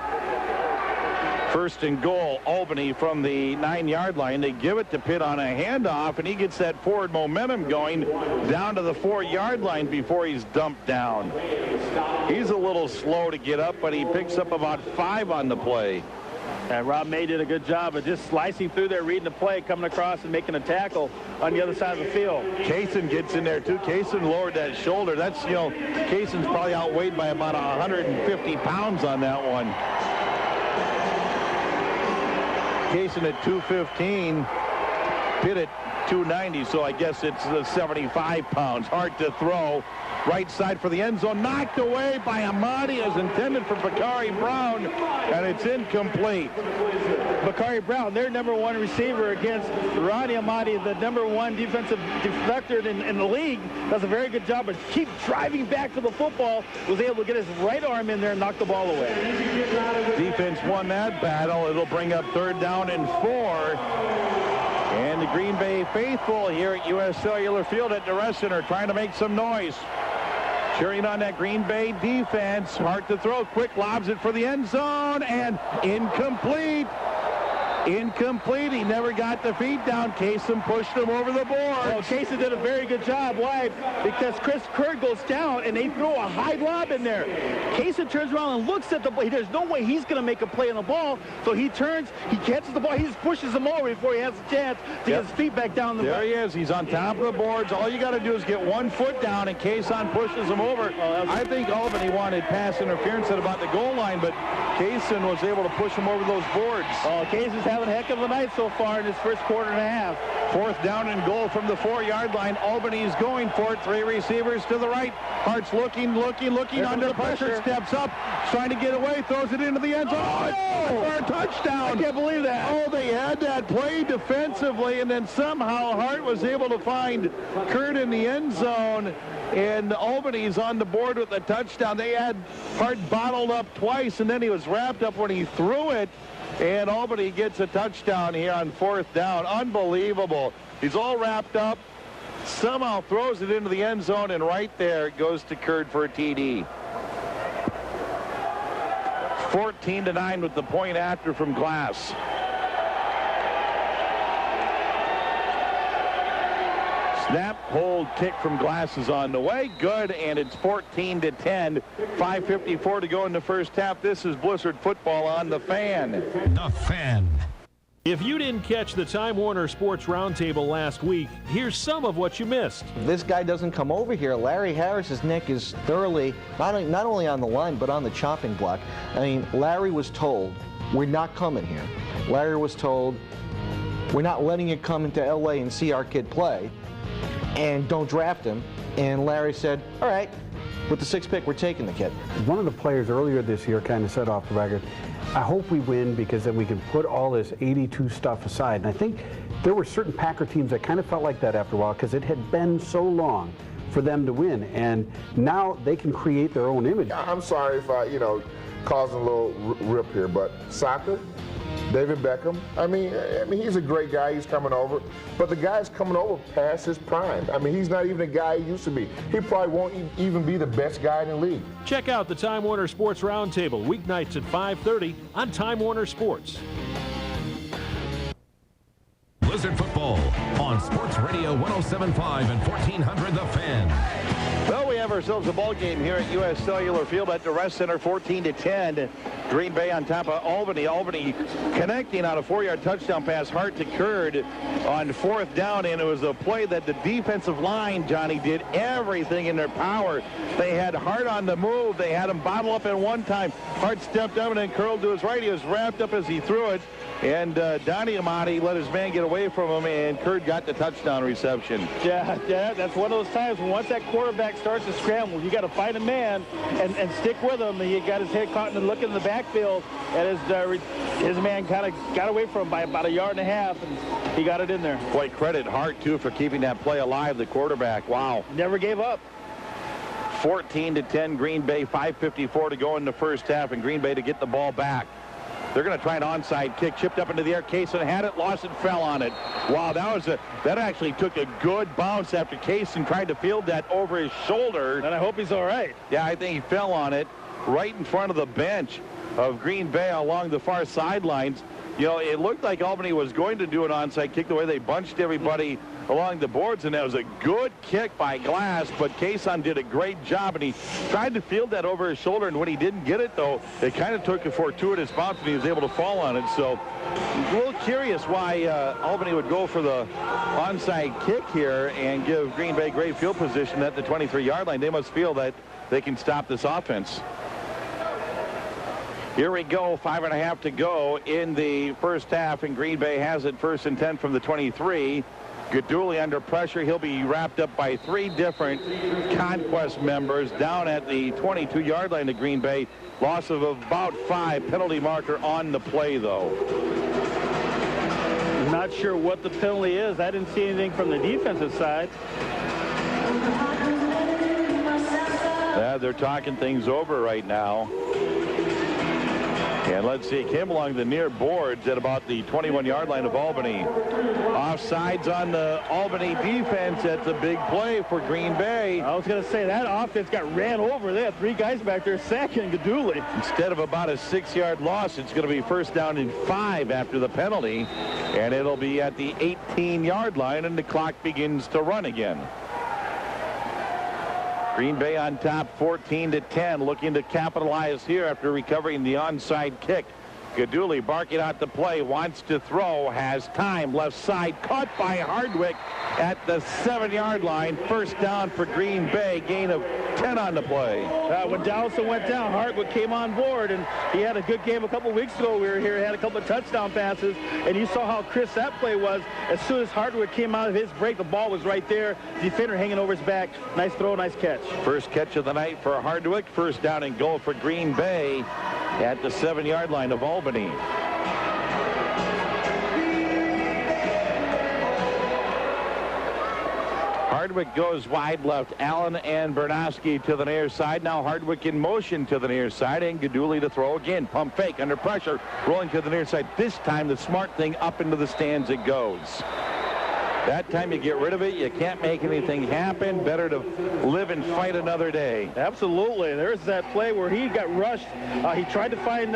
First and goal, Albany from the 9-yard line. They give it to Pitt on a handoff, and he gets that forward momentum going down to the 4-yard line before he's dumped down. He's a little slow to get up, but he picks up about 5 on the play. And Rob May did a good job of just slicing through there, reading the play, coming across and making a tackle on the other side of the field. Kaysen gets in there, too. Kaysen lowered that shoulder. That's, you know, Kaysen's probably outweighed by about 150 pounds on that one. Kaysen at 215, Pitt at 290, so I guess it's 75 pounds. Hard to throw. Right side for the end zone, knocked away by Amati as intended for Bakari Brown, and it's incomplete. Bakari Brown, their #1 receiver against Ronnie Amati, the #1 defensive deflector in the league, does a very good job of keep driving back to the football, was able to get his right arm in there and knock the ball away. Defense won that battle. It'll bring up 3rd down and 4. And the Green Bay faithful here at U.S. Cellular Field at the Rest Center trying to make some noise. Cheering on that Green Bay defense. Hard to throw. Quick lobs it for the end zone. And incomplete. Incomplete. He never got the feet down. Kaysen pushed him over the board. Oh, Kaysen did a very good job. Why? Because Chris Kurd goes down and they throw a high lob in there. Kaysen turns around and looks at the ball. There's no way he's going to make a play on the ball. So he turns, he catches the ball, he just pushes him over before he has a chance to get his feet back down the There he is. He's on top of the boards. All you got to do is get 1 foot down and Kaysen pushes him over. I think Albany wanted pass interference at about the goal line, but Kaysen was able to push him over those boards. Oh, Kaysen's having a heck of a night so far in his first quarter and a half. 4th down and goal from the 4-yard line. Albany's going for it. 3 receivers to the right. Hart's looking, under pressure. Steps up, trying to get away, throws it into the end zone. Oh, for a touchdown. I can't believe that. Oh, they had that play defensively, and then somehow Hart was able to find Kurt in the end zone, and Albany's on the board with a touchdown. They had Hart bottled up twice, and then he was wrapped up when he threw it. And Albany gets a touchdown here on 4th down. Unbelievable. He's all wrapped up. Somehow throws it into the end zone, and right there it goes to Kurd for a TD. 14-9 with the point after from Glass. Snap, hold, kick from Glass is on the way. Good, and it's 14-10. 5:54 to go in the first half. This is Blizzard football on The Fan. The Fan. If you didn't catch the Time Warner Sports Roundtable last week, here's some of what you missed. If this guy doesn't come over here, Larry Harris's neck is thoroughly, not only on the line, but on the chopping block. I mean, Larry was told, we're not coming here. Larry was told, we're not letting you come into LA and see our kid play, and don't draft him. And Larry said, all right, with the 6th pick, we're taking the kid. One of the players earlier this year kind of said off the record, I hope we win because then we can put all this 82 stuff aside. And I think there were certain Packer teams that kind of felt like that after a while because it had been so long for them to win. And now they can create their own image. I'm sorry if I, causing a little rip here, but soccer, David Beckham, I mean, he's a great guy. He's coming over. But the guy's coming over past his prime. I mean, he's not even the guy he used to be. He probably won't even be the best guy in the league. Check out the Time Warner Sports Roundtable weeknights at 5:30 on Time Warner Sports. Blizzard football on Sports Radio 107.5 and 1400 The Fan. Well, we have ourselves a ball game here at U.S. Cellular Field at the Rest Center, 14-10. Green Bay on top of Albany. Albany connecting on a 4-yard touchdown pass, Hart to Kurd on 4th down, and it was a play that the defensive line, Johnny, did everything in their power. They had Hart on the move. They had him bottle up at one time. Hart stepped up and then curled to his right. He was wrapped up as he threw it. And Donnie Amati let his man get away from him, and Kurd got the touchdown reception. Yeah, that's one of those times when once that quarterback starts to scramble, you got to find a man and stick with him. He got his head caught and look in the backfield, and his man kind of got away from him by about 1.5 yards, and he got it in there. Boy, credit Hart, too, for keeping that play alive, the quarterback. Wow. Never gave up. 14-10, Green Bay, 5:54 to go in the first half, and Green Bay to get the ball back. They're going to try an onside kick, chipped up into the air. Kaysen had it, lost it, fell on it. Wow, that actually took a good bounce after Kaysen tried to field that over his shoulder. And I hope he's all right. Yeah, I think he fell on it right in front of the bench. of Green Bay along the far sidelines. You know, it looked like Albany was going to do an onside kick the way they bunched everybody along the boards, and that was a good kick by Glass, but Kason did a great job, and he tried to field that over his shoulder, and when he didn't get it, though, it kind of took a fortuitous bounce, and he was able to fall on it. So a little curious why Albany would go for the onside kick here and give Green Bay great field position at the 23-yard line. They must feel that they can stop this offense. Here we go, 5.5 to go in the first half, and Green Bay has it 1st and 10 from the 23. Gaduli under pressure. He'll be wrapped up by 3 different Conquest members down at the 22-yard line of Green Bay. Loss of about 5. Penalty marker on the play, though. Not sure what the penalty is. I didn't see anything from the defensive side. Yeah, they're talking things over right now. And let's see, it came along the near boards at about the 21-yard line of Albany. Offsides on the Albany defense. That's a big play for Green Bay. I was going to say, that offense got ran over. They had 3 guys back there sacking Gaduli. Instead of about a 6-yard loss, it's going to be 1st down and 5 after the penalty. And it'll be at the 18-yard line, and the clock begins to run again. Green Bay on top 14-10, looking to capitalize here after recovering the onside kick. Gaduli barking out the play, wants to throw, has time, left side, caught by Hardwick at the 7-yard line. 1st down for Green Bay, gain of 10 on the play. When Dowson went down, Hardwick came on board, and he had a good game a couple weeks ago. We were here, he had a couple of touchdown passes, and you saw how crisp that play was. As soon as Hardwick came out of his break, the ball was right there. Defender hanging over his back. Nice throw, nice catch. First catch of the night for Hardwick. 1st down and goal for Green Bay at the 7-yard line of Albany. Hardwick goes wide left. Allen and Bernowski to the near side. Now Hardwick in motion to the near side, and Gaduli to throw again. Pump fake under pressure, rolling to the near side. This time the smart thing, up into the stands it goes. That time you get rid of it. You can't make anything happen. Better to live and fight another day. Absolutely. There's that play where he got rushed. He tried to find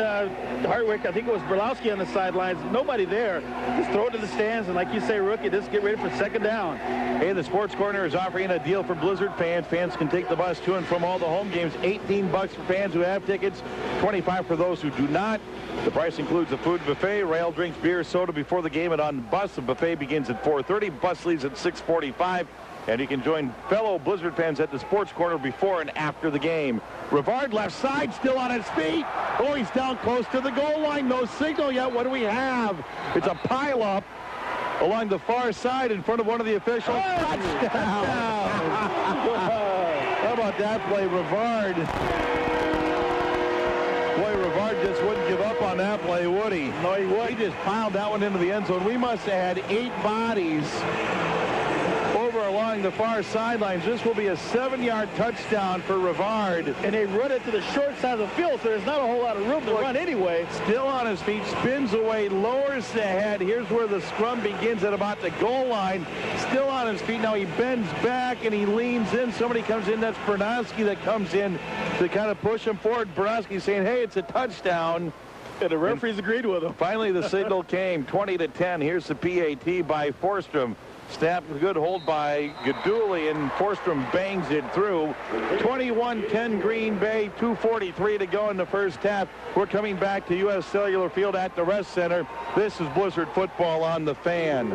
Hardwick. I think it was Berlowski on the sidelines. Nobody there. Just throw it to the stands, and like you say, rookie, just get ready for 2nd down. Hey, the Sports Corner is offering a deal for Blizzard fans. Fans can take the bus to and from all the home games. $18 for fans who have tickets, $25 for those who do not. The price includes a food buffet, rail, drinks, beer, soda before the game and on the bus. The buffet begins at 4:30. Bus leaves at 6:45. And you can join fellow Blizzard fans at the Sports Corner before and after the game. Rivard left side, still on his feet. Oh, he's down close to the goal line. No signal yet. What do we have? It's a pileup along the far side in front of one of the officials. Touchdown! How about that play, Rivard? Boy, Rivard just wouldn't give up on that play, would he? No, he would. He just piled that one into the end zone. We must have had 8 bodies over along the far sidelines. This will be a 7-yard touchdown for Rivard. And they run it to the short side of the field, so there's not a whole lot of room to run anyway. Still on his feet, spins away, lowers the head. Here's where the scrum begins at about the goal line. Still on his feet. Now he bends back and he leans in. Somebody comes in. That's Bernowski that comes in to kind of push him forward. Bernowski saying, hey, it's a touchdown. And the referees agreed with him. Finally, the signal came, 20-10. Here's the PAT by Forstrom. Snap, good hold by Gaduli, and Forstrom bangs it through. 21-10 Green Bay, 2:43 to go in the first half. We're coming back to U.S. Cellular Field at the Rest Center. This is Blizzard football on the Fan.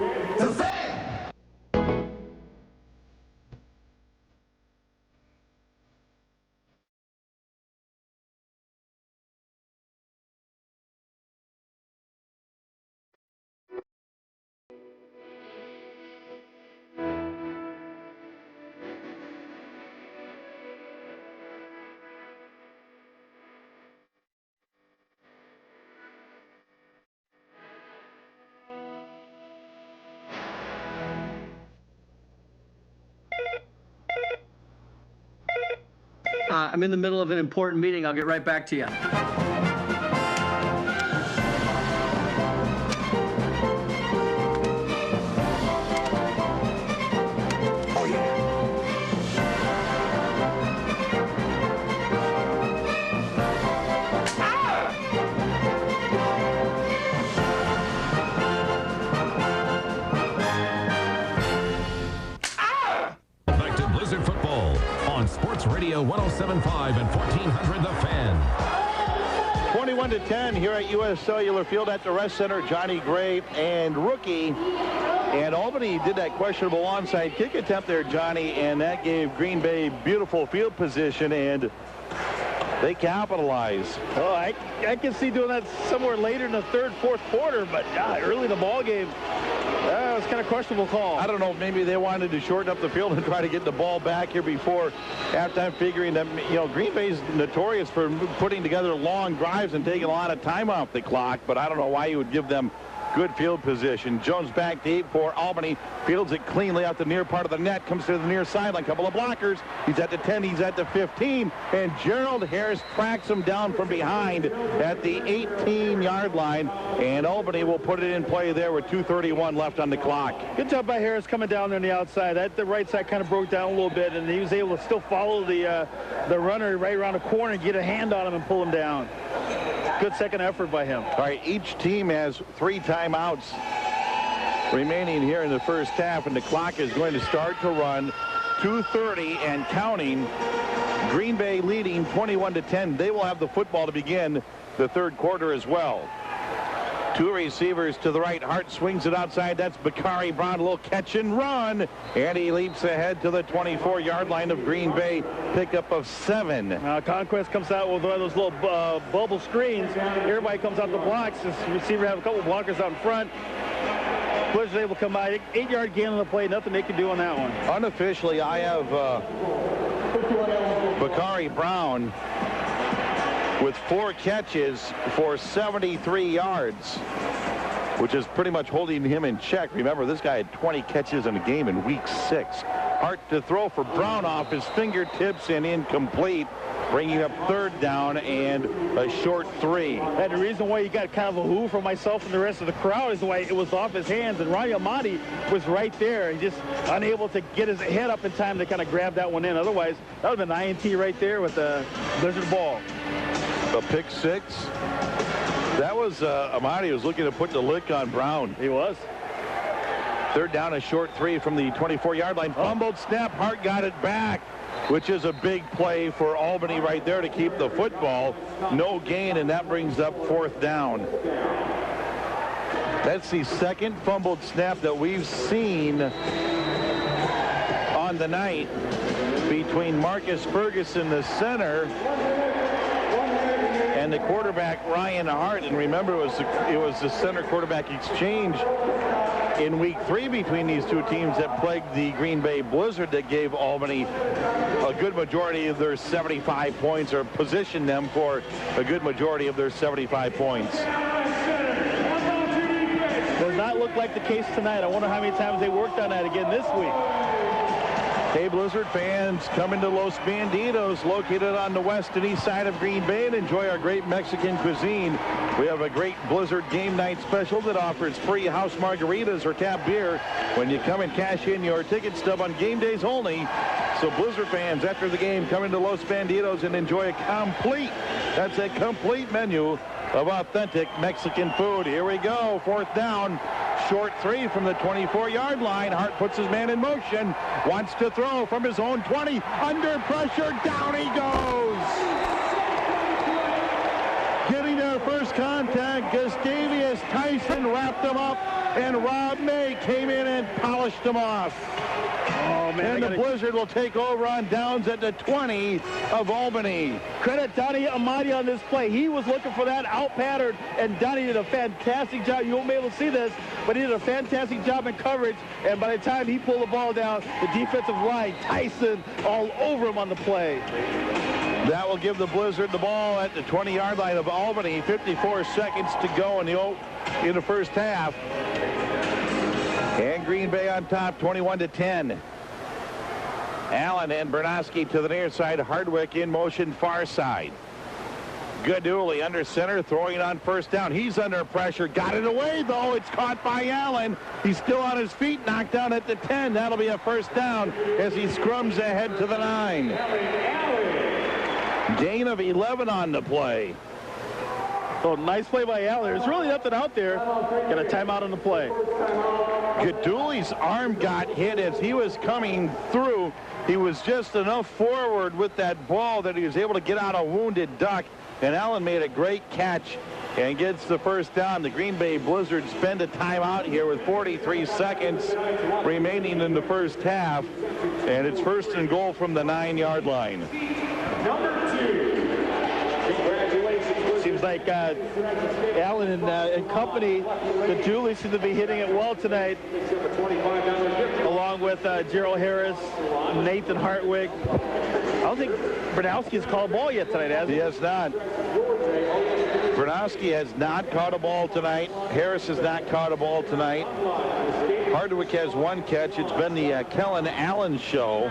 I'm in the middle of an important meeting. I'll get right back to you. Radio 107.5 and 1400 The Fan. 21-10 here at U.S. Cellular Field at the Rest Center. Johnny Gray and rookie. And Albany did that questionable onside kick attempt there, Johnny, and that gave Green Bay beautiful field position, and they capitalize. Oh, I can see doing that somewhere later in the third, fourth quarter, but early in the ball game, that was kind of questionable call. I don't know, maybe they wanted to shorten up the field and try to get the ball back here before halftime, figuring that, you know, Green Bay's notorious for putting together long drives and taking a lot of time off the clock, but I don't know why you would give them good field position. Jones back deep for Albany. Fields it cleanly out the near part of the net. Comes to the near sideline. Couple of blockers. He's at the 10. He's at the 15. And Gerald Harris tracks him down from behind at the 18-yard line. And Albany will put it in play there with 2:31 left on the clock. Good job by Harris coming down there on the outside. The right side kind of broke down a little bit, and he was able to still follow the runner right around the corner and get a hand on him and pull him down. Good second effort by him. All right, each team has 3 timeouts remaining here in the first half, and the clock is going to start to run. 2:30 and counting. Green Bay leading 21-10. They will have the football to begin the third quarter as well. 2 receivers to the right. Hart swings it outside. That's Bakari Brown. A little catch and run. And he leaps ahead to the 24-yard line of Green Bay. Pickup of 7. Conquest comes out with one of those little bubble screens. Everybody comes out the blocks. This receiver have a couple blockers out in front. Blizzard's able to come out. 8-yard gain on the play. Nothing they can do on that one. Unofficially, I have Bakari Brown with 4 catches for 73 yards, which is pretty much holding him in check. Remember, this guy had 20 catches in a game in week 6. Hart to throw for Brown off his fingertips and incomplete, bringing up 3rd down and a short 3. And the reason why you got kind of a hoo from myself and the rest of the crowd is the way it was off his hands, and Ronnie Amati was right there and just unable to get his head up in time to kind of grab that one in. Otherwise, that would have been INT right there with the Blizzard ball. A pick 6. That was Amati was looking to put the lick on Brown. He was. 3rd down, a short 3 from the 24-yard line. Fumbled snap. Hart got it back, which is a big play for Albany right there to keep the football. No gain, and that brings up 4th down. That's the second fumbled snap that we've seen on the night between Marcus Ferguson, the center, and the quarterback Ryan Hart. And remember, it was the center quarterback exchange in week 3 between these two teams that plagued the Green Bay Blizzard that gave Albany a good majority of their 75 points, or positioned them for a good majority of their 75 points. Does not look like the case tonight. I wonder how many times they worked on that again this week. Hey, Blizzard fans, come into Los Banditos, located on the west and east side of Green Bay, and enjoy our great Mexican cuisine. We have a great Blizzard game night special that offers free house margaritas or tap beer when you come and cash in your ticket stub on game days only. So Blizzard fans, after the game, come into Los Banditos and enjoy a complete menu of authentic Mexican food. Here we go, 4th down. Short 3 from the 24-yard line. Hart puts his man in motion. Wants to throw from his own 20. Under pressure. Down he goes. Getting their first contact. Gustavius Tyson wrapped him up. And Rob May came in and polished him off. Oh, man. And the Blizzard will take over on downs at the 20 of Albany. Credit Donnie Amati on this play. He was looking for that out pattern, and Donnie did a fantastic job. You won't be able to see this, but he did a fantastic job in coverage, and by the time he pulled the ball down, the defensive line, Tyson, all over him on the play. That will give the Blizzard the ball at the 20-yard line of Albany. 54 seconds to go in the first half. And Green Bay on top, 21-10. Allen and Bernowski to the near side. Hardwick in motion, far side. Gooduli under center, throwing on 1st down. He's under pressure. Got it away, though. It's caught by Allen. He's still on his feet, knocked down at the 10. That'll be a 1st down as he scrums ahead to the 9. Gain of 11 on the play. Oh, nice play by Allen. There's really nothing out there. Got a timeout on the play. Gadouli's arm got hit as he was coming through. He was just enough forward with that ball that he was able to get out a wounded duck. And Allen made a great catch and gets the first down. The Green Bay Blizzards spend a timeout here with 43 seconds remaining in the first half. And it's 1st and goal from the 9-yard line. Number 2. Seems like Allen and company, the Dooley seem to be hitting it well tonight, along with Gerald Harris, Nathan Hartwig. I don't think Bernowski's called a ball yet tonight, has he? He has not. Bernowski has not caught a ball tonight. Harris has not caught a ball tonight. Hardwick has 1 catch. It's been the Kellen Allen show.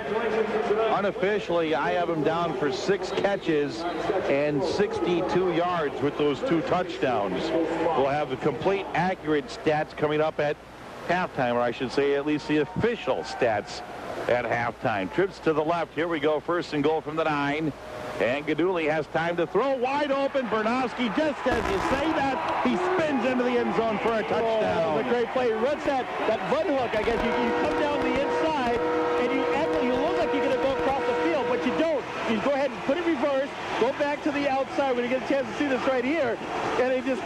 Unofficially, I have him down for 6 catches and 62 yards with those 2 touchdowns. We'll have the complete accurate stats coming up at halftime, or I should say at least the official stats at halftime. Trips to the left. Here we go. 1st and goal from the 9. And Gadouli has time to throw wide open. Bernowski, just as you say that, he spins into the end zone for a touchdown. Oh, a great play. He runs that butt hook, I guess. You come down the inside, and you look like you're going to go across the field, but you don't. You go ahead and put it reverse, go back to the outside when you get a chance to see this right here. And he just,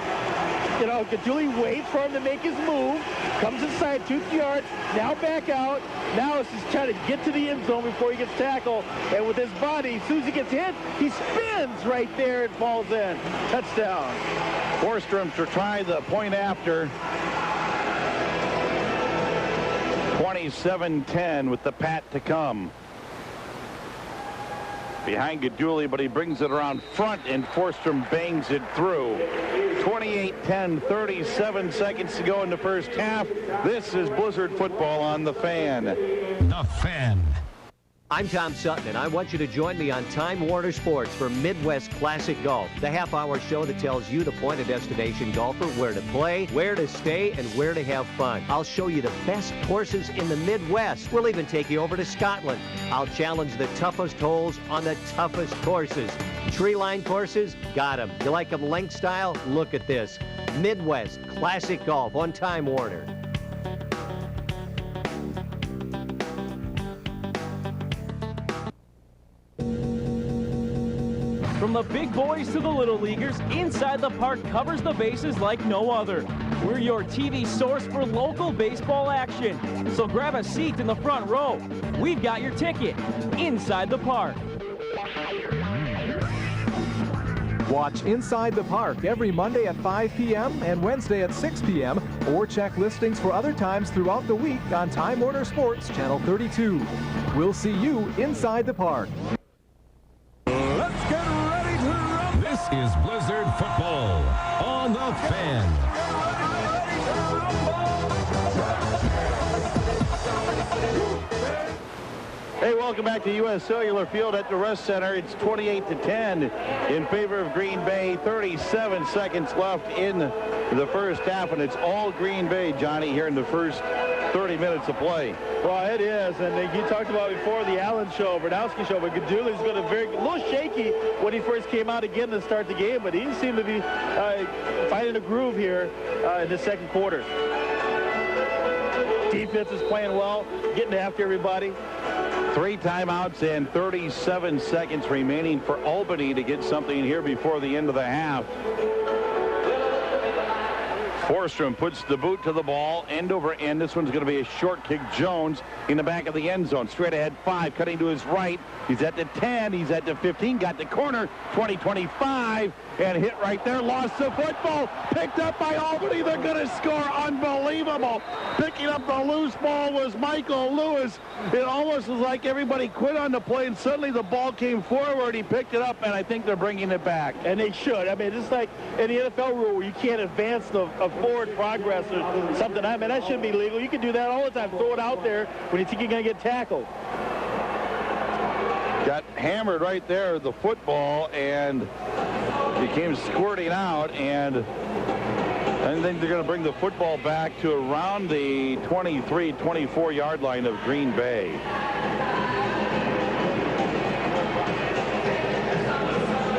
Gadouli waits for him to make his move, comes inside 2 yards, now back out. Now it's just trying to get to the end zone before he gets tackled. And with his body, as soon as he gets hit, he spins right there and falls in. Touchdown. Forsstrom to try the point after. 27-10 with the pat to come. Behind Gadouli, but he brings it around front, and Forsstrom bangs it through. 28-10, 37 seconds to go in the first half. This is Blizzard football on The Fan. The Fan. I'm Tom Sutton, and I want you to join me on Time Warner Sports for Midwest Classic Golf, the half-hour show that tells you, the point-of-destination golfer, where to play, where to stay, and where to have fun. I'll show you the best courses in the Midwest. We'll even take you over to Scotland. I'll challenge the toughest holes on the toughest courses. Tree-line courses? Got them. You like them length style? Look at this. Midwest Classic Golf on Time Warner. From the big boys to the little leaguers, Inside the Park covers the bases like no other. We're your TV source for local baseball action. So grab a seat in the front row. We've got your ticket. Inside the Park. Watch Inside the Park every Monday at 5 p.m. and Wednesday at 6 p.m. or check listings for other times throughout the week on Time Warner Sports Channel 32. We'll see you inside the park. Let's get ready to rumble. This is Blizzard football on The Fan. Hey, welcome back to U.S. Cellular Field at the Rest Center. It's 28-10 in favor of Green Bay. 37 seconds left in the first half, and it's all Green Bay, Johnny, here in the first 30 minutes of play. Well, it is, and you talked about before the Allen show, Bernowski show, but Gadouli's been a little shaky when he first came out again to start the game, but he seemed to be finding a groove here in the second quarter. Defense is playing well, getting after everybody. 3 timeouts and 37 seconds remaining for Albany to get something here before the end of the half. Forsstrom puts the boot to the ball, end over end. This one's going to be a short kick. Jones in the back of the end zone. Straight ahead 5, cutting to his right. He's at the 10. He's at the 15. Got the corner. 20-25. And hit right there. Lost the football. Picked up by Albany. They're going to score. Unbelievable. Picking up the loose ball was Michael Lewis. It almost was like everybody quit on the play, and suddenly the ball came forward. He picked it up, and I think they're bringing it back. And they should. I mean, it's like in the NFL rule where you can't advance the forward progress or something. I mean, that shouldn't be legal. You can do that all the time. Throw it out there when you think you're going to get tackled. Got hammered right there, the football, and he came squirting out, and I think they're going to bring the football back to around the 23, 24-yard line of Green Bay.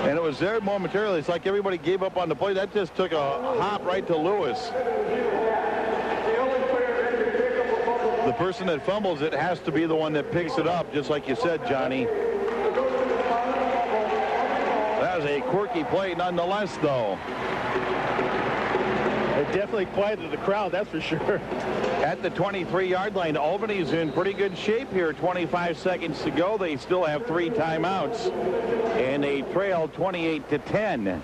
And it was there momentarily. It's like everybody gave up on the play. That just took a hop right to Lewis. person that fumbles it has to be the one that picks it up, just like you said, Johnny. That was a quirky play nonetheless, though. It definitely quieted the crowd, that's for sure. At the 23-yard line, Albany's in pretty good shape here. 25 seconds to go. They still have 3 timeouts, and they trail 28-10.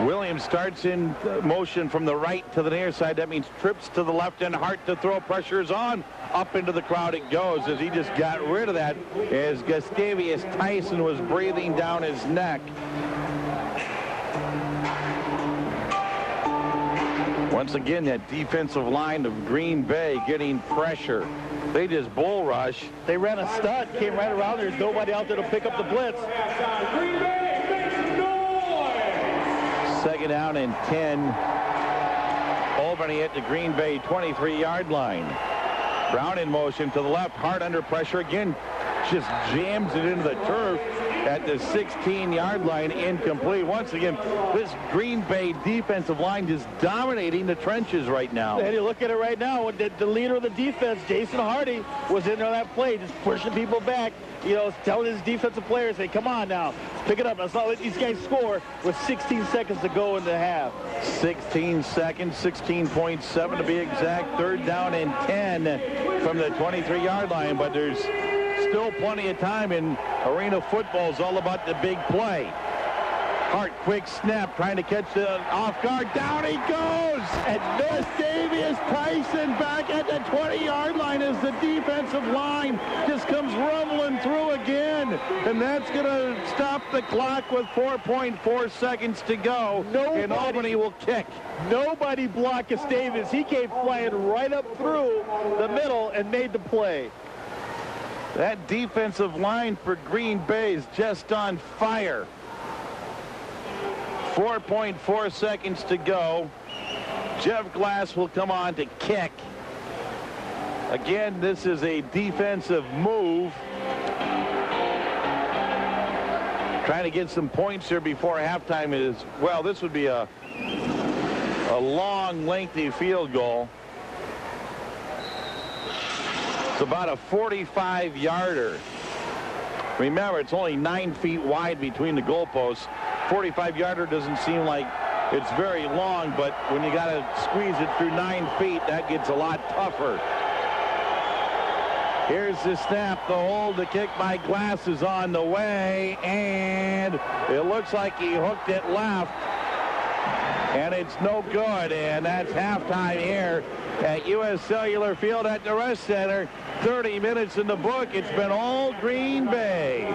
Williams starts in motion from the right to the near side. That means trips to the left and Hart to throw. Pressure is on. Up into the crowd it goes as he just got rid of that as Gustavius Tyson was breathing down his neck. Once again, that defensive line of Green Bay getting pressure. They just bull rush. They ran a stud, came right around. There's nobody out there to pick up the blitz. Second down and 10. Albany at the Green Bay 23-yard line. Brown in motion to the left. Hart under pressure again. Just jams it into the turf at the 16-yard line. Incomplete. Once again, this Green Bay defensive line just dominating the trenches right now. And you look at it right now, the leader of the defense, Jason Hardy, was in there on that play, just pushing people back. You know, telling his defensive players, hey, come on now, pick it up. Let's not let these guys score with 16 seconds to go in the half. 16 seconds, 16.7 to be exact. Third down and 10 from the 23-yard line, but there's still plenty of time in arena football. Is all about the big play. Hart, quick snap, trying to catch the off guard. Down he goes! And Gustavius Tyson back at the 20-yard line as the defensive line just comes rumbling through again. And that's going to stop the clock with 4.4 seconds to go. And Albany will kick. Nobody blocked Gustavius. He came flying right up through the middle and made the play. That defensive line for Green Bay is just on fire. 4.4 seconds to go. Jeff Glass will come on to kick. Again, this is a defensive move. Trying to get some points here before halftime is, well, this would be a long, lengthy field goal. It's about a 45-yarder. Remember, it's only 9 feet wide between the goalposts. 45-yarder doesn't seem like it's very long, but when you got to squeeze it through 9 feet, that gets a lot tougher. Here's the snap. The hold, the kick by Glass is on the way, and it looks like he hooked it left, and it's no good, and that's halftime here at U.S. Cellular Field at the Rest Center. 30 minutes in the book. It's been all Green Bay.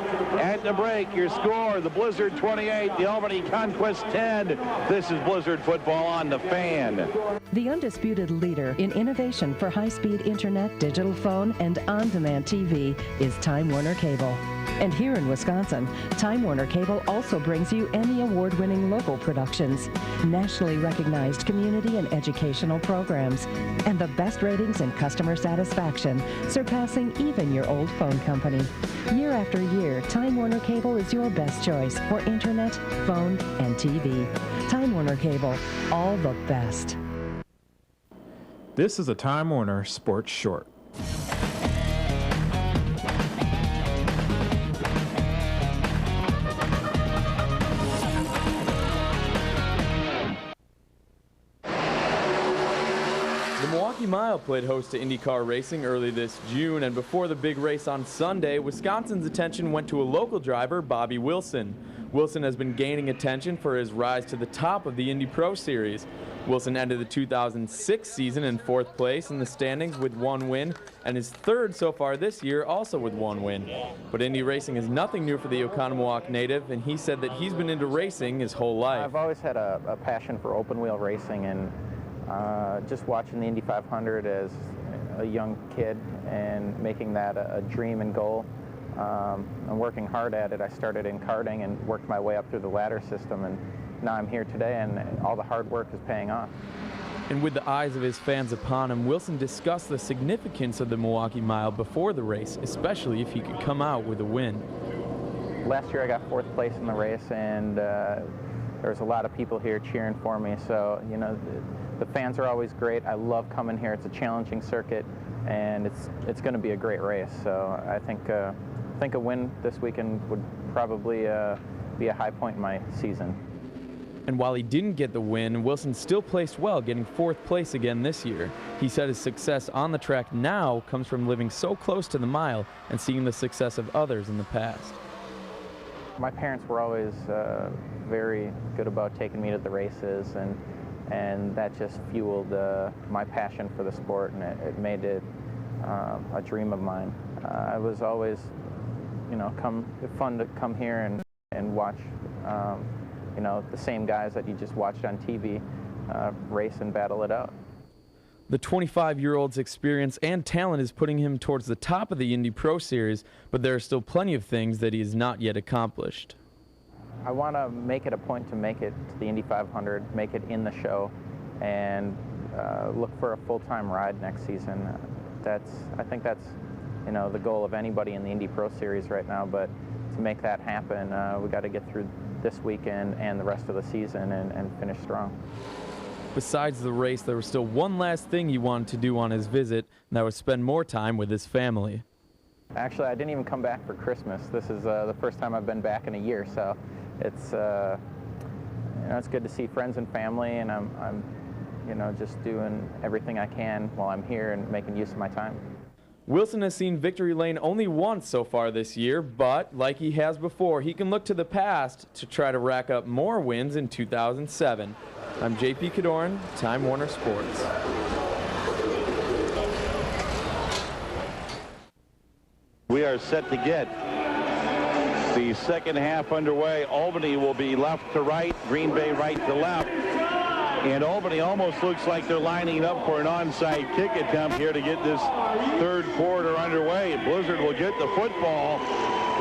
At the break, your score, the Blizzard 28, the Albany Conquest 10. This is Blizzard football on the Fan. The undisputed leader in innovation for high-speed internet, digital phone, and on-demand TV is Time Warner Cable. And here in Wisconsin, Time Warner Cable also brings you Emmy Award-winning local productions, nationally recognized community and educational programs, and the best ratings and customer satisfaction, surpassing even your old phone company. Year after year, Time Warner Cable is your best choice for internet, phone, and TV. Time Warner Cable, all the best. This is a Time Warner Sports Short. Mile played host to IndyCar racing early this June, and before the big race on Sunday, Wisconsin's attention went to a local driver, Bobby Wilson. Wilson has been gaining attention for his rise to the top of the Indy Pro Series. Wilson ended the 2006 season in 4th place in the standings with 1 win, and his 3rd so far this year, also with 1 win. But Indy racing is nothing new for the Oconomowoc native, and he said that he's been into racing his whole life. I've always had a passion for open wheel racing, and just watching the Indy 500 as a young kid and making that a dream and goal, and working hard at it. I started in karting and worked my way up through the ladder system, and now I'm here today, and all the hard work is paying off. And with the eyes of his fans upon him, Wilson discussed the significance of the Milwaukee Mile before the race, especially if he could come out with a win. Last year I got 4th place in the race, and there was a lot of people here cheering for me, so you know, the fans are always great. I love coming here. It's a challenging circuit, and it's going to be a great race. So I think a win this weekend would probably be a high point in my season. And while he didn't get the win, Wilson still placed well, getting 4th place again this year. He said his success on the track now comes from living so close to the mile and seeing the success of others in the past. My parents were always very good about taking me to the races, and that just fueled my passion for the sport, and it made it a dream of mine. It was always, fun to come here and watch, the same guys that you just watched on TV race and battle it out. The 25-year-old's experience and talent is putting him towards the top of the Indy Pro Series, but there are still plenty of things that he has not yet accomplished. I want to make it a point to make it to the Indy 500, make it in the show, and look for a full-time ride next season. I think that's the goal of anybody in the Indy Pro Series right now, but to make that happen, we got to get through this weekend and the rest of the season and finish strong. Besides the race, there was still one last thing he wanted to do on his visit, and that was spend more time with his family. Actually, I didn't even come back for Christmas. This is the first time I've been back in a year, so it's it's good to see friends and family, and I'm just doing everything I can while I'm here and making use of my time. Wilson has seen victory lane only once so far this year, but like he has before, he can look to the past to try to rack up more wins in 2007. I'm JP Cadoran, Time Warner Sports. We are set to get the second half underway. Albany will be left to right, Green Bay right to left. And Albany almost looks like they're lining up for an onside kick attempt here to get this third quarter underway. Blizzard will get the football,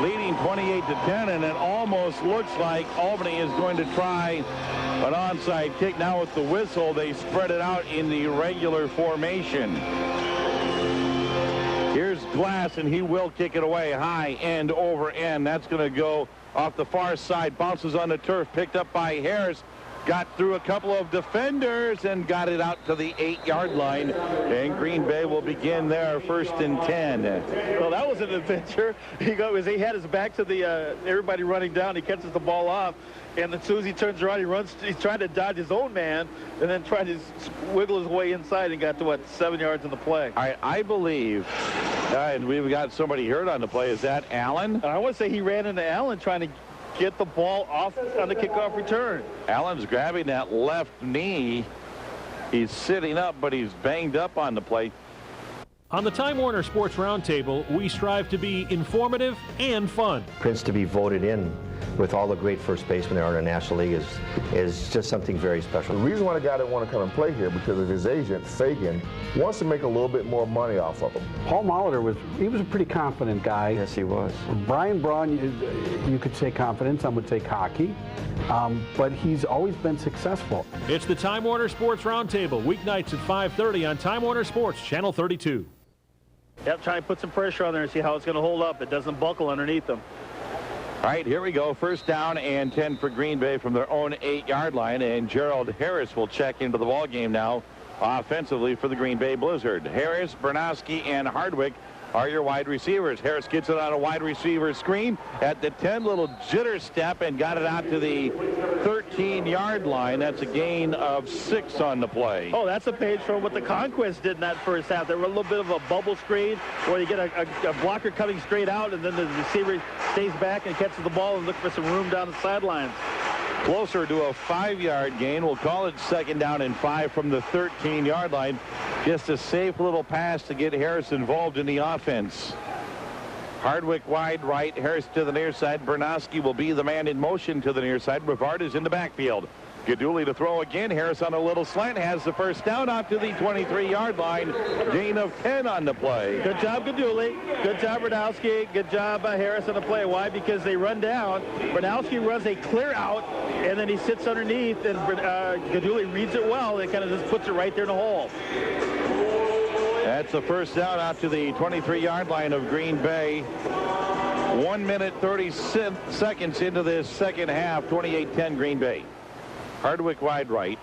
leading 28-10, and it almost looks like Albany is going to try an onside kick. Now with the whistle, they spread it out in the regular formation. Here's Glass, and he will kick it away high, end over end. That's going to go off the far side, bounces on the turf, picked up by Harris. Got through a couple of defenders and got it out to the 8-yard line. And Green Bay will begin their 1st and 10. Well, that was an adventure. He had his back to the everybody running down. He catches the ball off, and as soon as he turns around, he runs. He's trying to dodge his own man, and then tried to wiggle his way inside and got to 7 yards in the play. I believe, and we've got somebody hurt on the play. Is that Allen? And I want to say he ran into Allen trying to get the ball off on the kickoff return. Allen's grabbing that left knee. He's sitting up, but he's banged up on the play. On the Time Warner Sports Roundtable, we strive to be informative and fun. Prince to be voted in with all the great first basemen there are in the National League is just something very special. The reason why the guy didn't want to come and play here because of his agent, Fagan, wants to make a little bit more money off of him. Paul Molitor was a pretty confident guy. Yes, he was. Brian Braun, you could say confident, some would say cocky, but he's always been successful. It's the Time Warner Sports Roundtable, weeknights at 5:30 on Time Warner Sports, Channel 32. Yep, trying to put some pressure on there and see how it's going to hold up. It doesn't buckle underneath them. All right, here we go. 1st down and 10 for Green Bay from their own 8-yard line, and Gerald Harris will check into the ball game now offensively for the Green Bay Blizzard. Harris, Bernowski, and Hardwick are your wide receivers. Harris gets it on a wide receiver screen at the 10, little jitter step, and got it out to the 13-yard line. That's a gain of 6 on the play. Oh, that's a page from what the Conquest did in that first half. There was a little bit of a bubble screen where you get a blocker coming straight out, and then the receiver stays back and catches the ball and looks for some room down the sidelines. Closer to a 5-yard gain. We'll call it 2nd down and 5 from the 13-yard line. Just a safe little pass to get Harris involved in the offense. Hardwick wide right, Harris to the near side. Bernowski will be the man in motion to the near side. Brevard is in the backfield. Gaduli to throw again. Harris on a little slant has the 1st down out to the 23-yard line. Gain of 10 on the play. Good job, Gaduli. Good job, Bernowski. Good job, Harris on the play. Why? Because they run down. Bernowski runs a clear out, and then he sits underneath, and Gaduli reads it well and kind of just puts it right there in the hole. That's the 1st down out to the 23-yard line of Green Bay. 1 minute 30 seconds into this second half. 28-10 Green Bay. Hardwick wide right.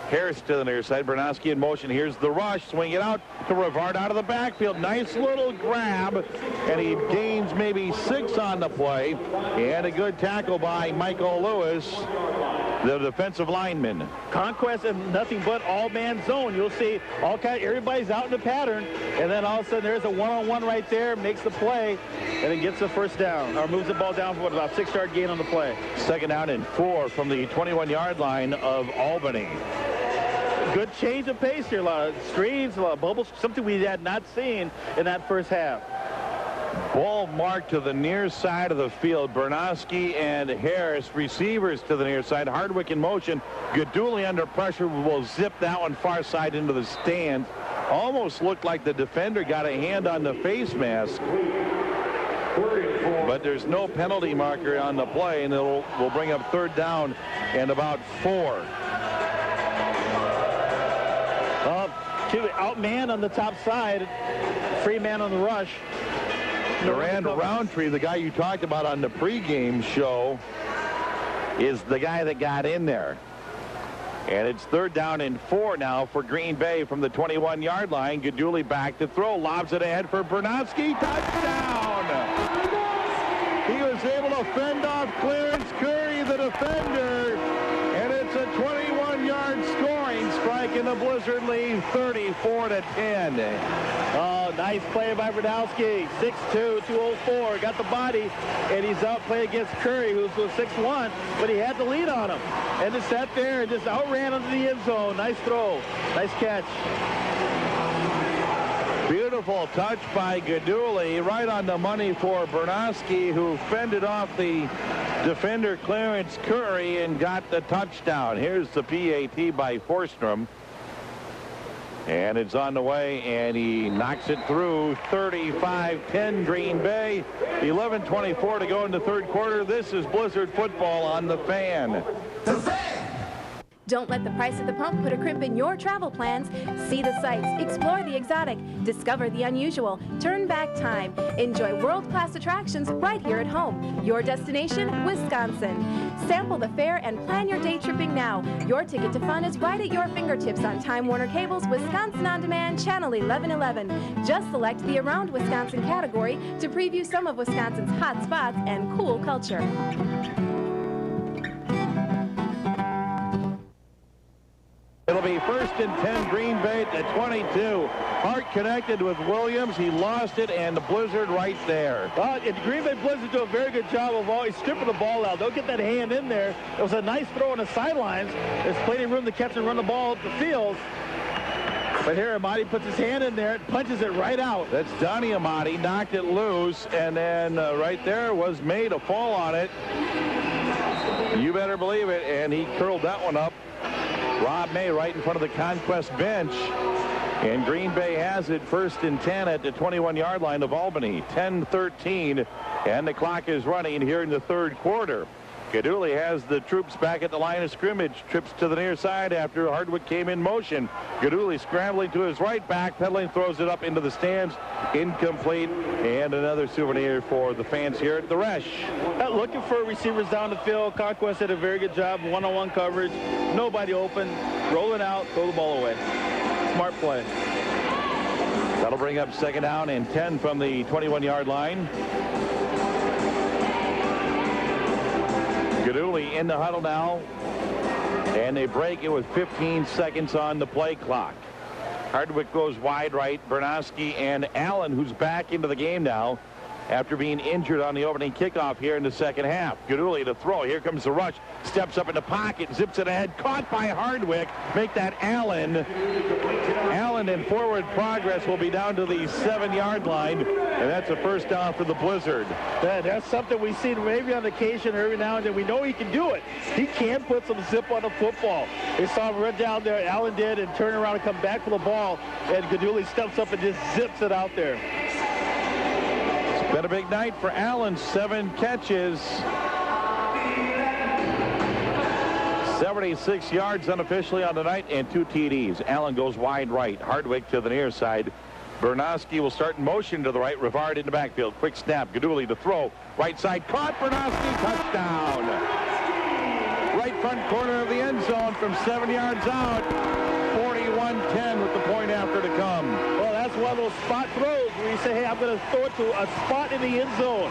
Harris to the near side. Bernowski in motion. Here's the rush. Swing it out to Rivard out of the backfield. Nice little grab. And he gains maybe 6 on the play. And a good tackle by Michael Lewis, the defensive lineman. Conquest and nothing but all-man zone. You'll see everybody's out in the pattern. And then all of a sudden there's a one-on-one right there. Makes the play. And it gets the first down. Or moves the ball down for about 6-yard gain on the play. 2nd down and 4 from the 21-yard line of Albany. Good change of pace here. A lot of screens, a lot of bubbles, something we had not seen in that first half. Ball marked to the near side of the field. Bernowski and Harris, receivers to the near side. Hardwick in motion. Gaduli under pressure will zip that one far side into the stands. Almost looked like the defender got a hand on the face mask. But there's no penalty marker on the play, and we'll bring up 3rd down and about 4. Outman on the top side, free man on the rush. Durand Roundtree, the guy you talked about on the pregame show, is the guy that got in there. And it's 3rd down and 4 now for Green Bay from the 21-yard line. Gaduli back to throw, lobs it ahead for Bernowski. Touchdown! He was able to fend off Clarence Curry, the defender, and it's a 21-yard scoring strike in the Blizzard lead, 34-10. Oh, nice play by Bernowski. 6'2", 204, got the body, and he's out playing against Curry, who's 6'1", but he had the lead on him. And just sat there and just outran into the end zone. Nice throw, nice catch. Beautiful touch by Gaduli, right on the money for Bernowski, who fended off the defender Clarence Curry and got the touchdown. Here's the PAT by Forstrom. And it's on the way, and he knocks it through. 35-10 Green Bay. 11:24 to go in the 3rd quarter. This is Blizzard football on The Fan. Don't let the price at the pump put a crimp in your travel plans. See the sights, explore the exotic, discover the unusual, turn back time. Enjoy world-class attractions right here at home. Your destination, Wisconsin. Sample the fare and plan your day tripping now. Your ticket to fun is right at your fingertips on Time Warner Cable's Wisconsin On Demand Channel 1111. Just select the Around Wisconsin category to preview some of Wisconsin's hot spots and cool culture. It'll be 1st and 10 Green Bay at 22. Hart connected with Williams. He lost it, and the Blizzard right there. And Green Bay Blizzard do a very good job of always stripping the ball out. Don't get that hand in there. It was a nice throw on the sidelines. There's plenty of room to catch and run the ball up the field. But here Amati puts his hand in there and punches it right out. That's Donnie Amati, knocked it loose, and then right there was made a fall on it. You better believe it, and he curled that one up. Rob May right in front of the Conquest bench. And Green Bay has it 1st and 10 at the 21-yard line of Albany. 10-13, and the clock is running here in the 3rd quarter. Gaduli has the troops back at the line of scrimmage. Trips to the near side after Hardwick came in motion. Gaduli scrambling to his right, back pedaling, throws it up into the stands. Incomplete, and another souvenir for the fans here at the Resch. Looking for receivers down the field. Conquest did a very good job. One-on-one coverage. Nobody open. Rolling out. Throw the ball away. Smart play. That'll bring up 2nd down and 10 from the 21-yard line. Gaduli in the huddle now, and they break it with 15 seconds on the play clock. Hardwick goes wide right. Bernowski and Allen, who's back into the game now after being injured on the opening kickoff here in the 2nd half. Gaduli to throw. Here comes the rush. Steps up in the pocket, zips it ahead. Caught by Hardwick. Make that Allen. Allen in forward progress will be down to the 7-yard line, and that's a 1st down for the Blizzard. That's something we've seen maybe on occasion every now and then. We know he can do it. He can put some zip on the football. We saw him run down there. Allen did, and turn around and come back for the ball, and Gaduli steps up and just zips it out there. Been a big night for Allen. 7 catches. 76 yards unofficially on the night and 2 TDs. Allen goes wide right. Hardwick to the near side. Bernowski will start in motion to the right. Rivard in the backfield. Quick snap. Gaduli to throw. Right side. Caught. Bernowski. Touchdown. Right front corner of the end zone from 7 yards out. 41-10 with the point after to come. Well, that's one of those spot throws where you say, hey, I'm going to throw it to a spot in the end zone.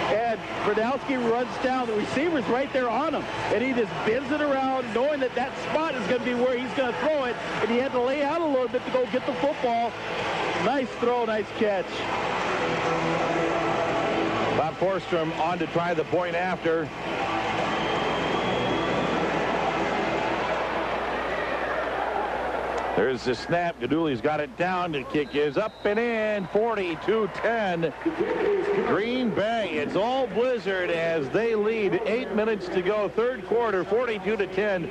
And Brodowski runs down. The receiver's right there on him. And he just bends it around, knowing that that spot is going to be where he's going to throw it. And he had to lay out a little bit to go get the football. Nice throw, nice catch. Bob Forstrom on to try the point after. There's the snap. Gaduli's got it down. The kick is up and in. 42-10. Green Bay. It's all Blizzard as they lead. 8 minutes to go. Third quarter. 42-10.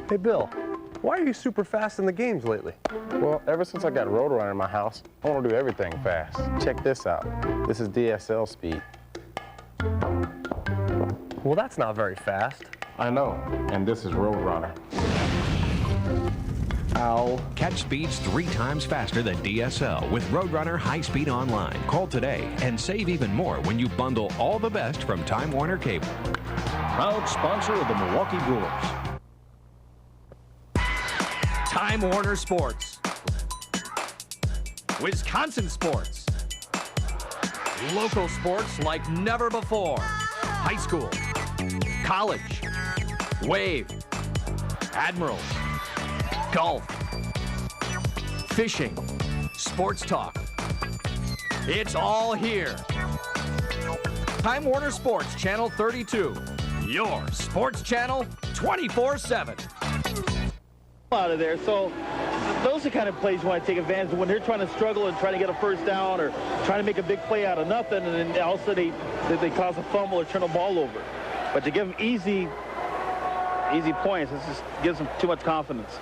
Hey, Bill. Why are you super fast in the games lately? Well, ever since I got Roadrunner in my house, I want to do everything fast. Check this out. This is DSL speed. Well, that's not very fast. I know, and this is Roadrunner. Ow. Catch speeds 3 times faster than DSL with Roadrunner High Speed Online. Call today and save even more when you bundle all the best from Time Warner Cable. Proud sponsor of the Milwaukee Brewers. Time Warner Sports. Wisconsin sports. Local sports like never before. High school. College. Wave. Admirals. Golf. Fishing. Sports talk. It's all here. Time Warner Sports, Channel 32. Your sports channel 24/7. Out of there. So those are the kind of plays you want to take advantage of when they're trying to struggle and trying to get a first down or trying to make a big play out of nothing, and then all of a sudden they cause a fumble or turn the ball over. But to give them easy points, it just gives them too much confidence.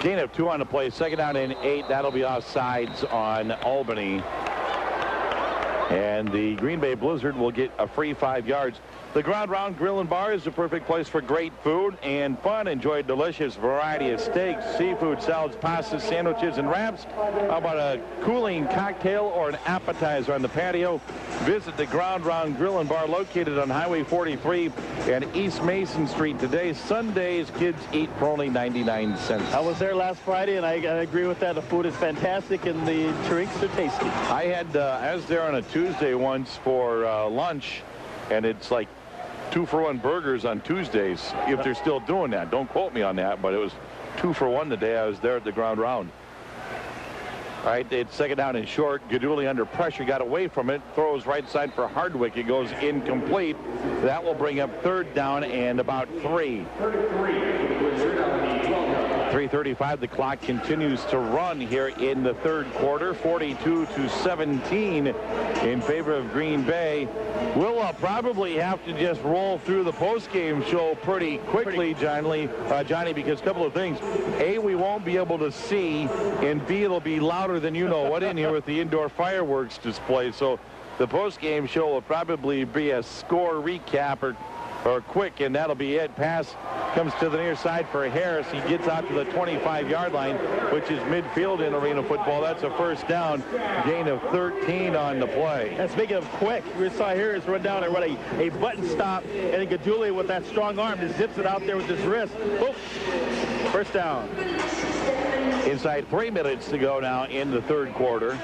Gain of 2 on the play. Second down and 8. That'll be offsides on Albany. And the Green Bay Blizzard will get a free 5 yards. The Ground Round Grill and Bar is the perfect place for great food and fun. Enjoy a delicious variety of steaks, seafood, salads, pastas, sandwiches, and wraps. How about a cooling cocktail or an appetizer on the patio? Visit the Ground Round Grill and Bar located on Highway 43 and East Mason Street today. Sundays, kids eat for only 99 cents. I was there last Friday, and I agree with that. The food is fantastic, and the drinks are tasty. I was there on a Tuesday once for lunch, and it's like 2-for-1 burgers on Tuesdays, if they're still doing that. Don't quote me on that, but it was 2-for-1 the day I was there at the Ground Round. All right, it's second down and short. Gaduli under pressure, got away from it, throws right side for Hardwick. It goes incomplete. That will bring up third down and about 3. 3:35. The clock continues to run here in the third quarter. 42-17 in favor of Green Bay. We'll probably have to just roll through the postgame show pretty quickly, Johnny, because a couple of things. A, we won't be able to see, and B, it'll be louder than you know what in here with the indoor fireworks display. So the postgame show will probably be a score recap or quick, and that'll be it. Pass comes to the near side for Harris. He gets out to the 25-yard line, which is midfield in arena football. That's a first down. Gain of 13 on the play. And speaking of quick, we saw Harris run down and run a button stop, and then Gaduli with that strong arm just zips it out there with his wrist. Boop. First down. Inside 3 minutes to go now in the third quarter.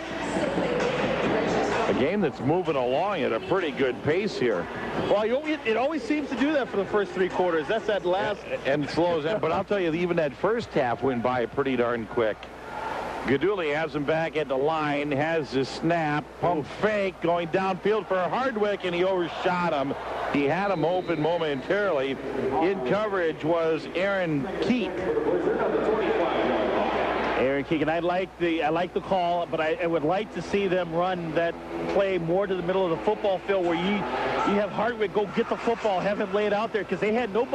A game that's moving along at a pretty good pace here. Well, it always seems to do that for the first 3 quarters. That's that last. And it slows down. But I'll tell you, even that first half went by pretty darn quick. Gaduli has him back at the line, has the snap, pump fake, going downfield for Hardwick, and he overshot him. He had him open momentarily. In coverage was Aaron Keat. Aaron Keegan, I like the call, but I would like to see them run that play more to the middle of the football field where you have Hardwick go get the football, have him lay it out there, because they had no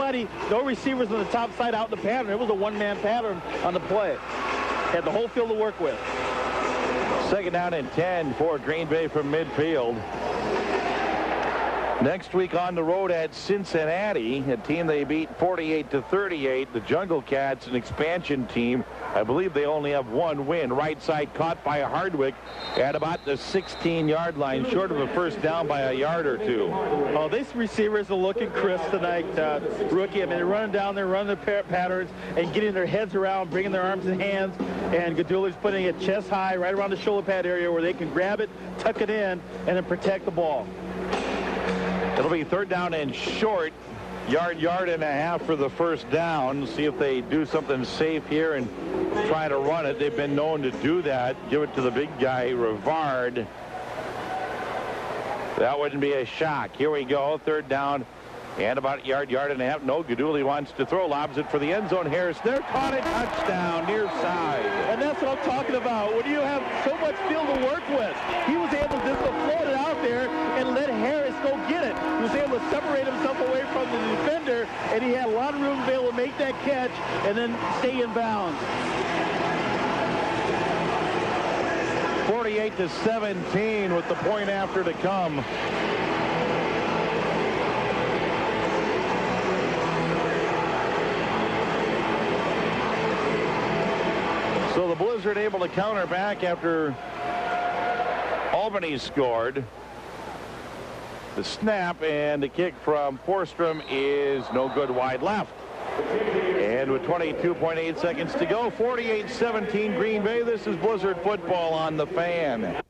receivers on the top side out in the pattern. It was a one-man pattern on the play. Had the whole field to work with. Second down and 10 for Green Bay from midfield. Next week on the road at Cincinnati, a team they beat 48-38. The Jungle Cats, an expansion team, I believe they only have one win. Right side caught by Hardwick at about the 16-yard line, short of a first down by a yard or two. Oh, these receivers are looking crisp tonight, rookie. I mean, they're running down there, running their patterns, and getting their heads around, bringing their arms and hands. And Gaduli's putting it chest high right around the shoulder pad area where they can grab it, tuck it in, and then protect the ball. It'll be third down and short. Yard and a half for the first down. See if they do something safe here and try to run it. They've been known to do that. Give it to the big guy, Rivard. That wouldn't be a shock. Here we go. Third down and about yard and a half. No, Gaduli wants to throw. Lobs it for the end zone. Harris there. Caught it. Touchdown. Near side. And that's what I'm talking about. When you have so much field to work with, he was able just to float it out there and let Harris go get it. He was able to separate himself away from the defender, and he had a lot of room to be able to make that catch and then stay in bounds. 48-17 with the point after to come. So the Blizzard able to counter back after Albany scored. The snap and the kick from Forsstrom is no good, wide left. And with 22.8 seconds to go, 48-17 Green Bay. This is Blizzard football on the Fan.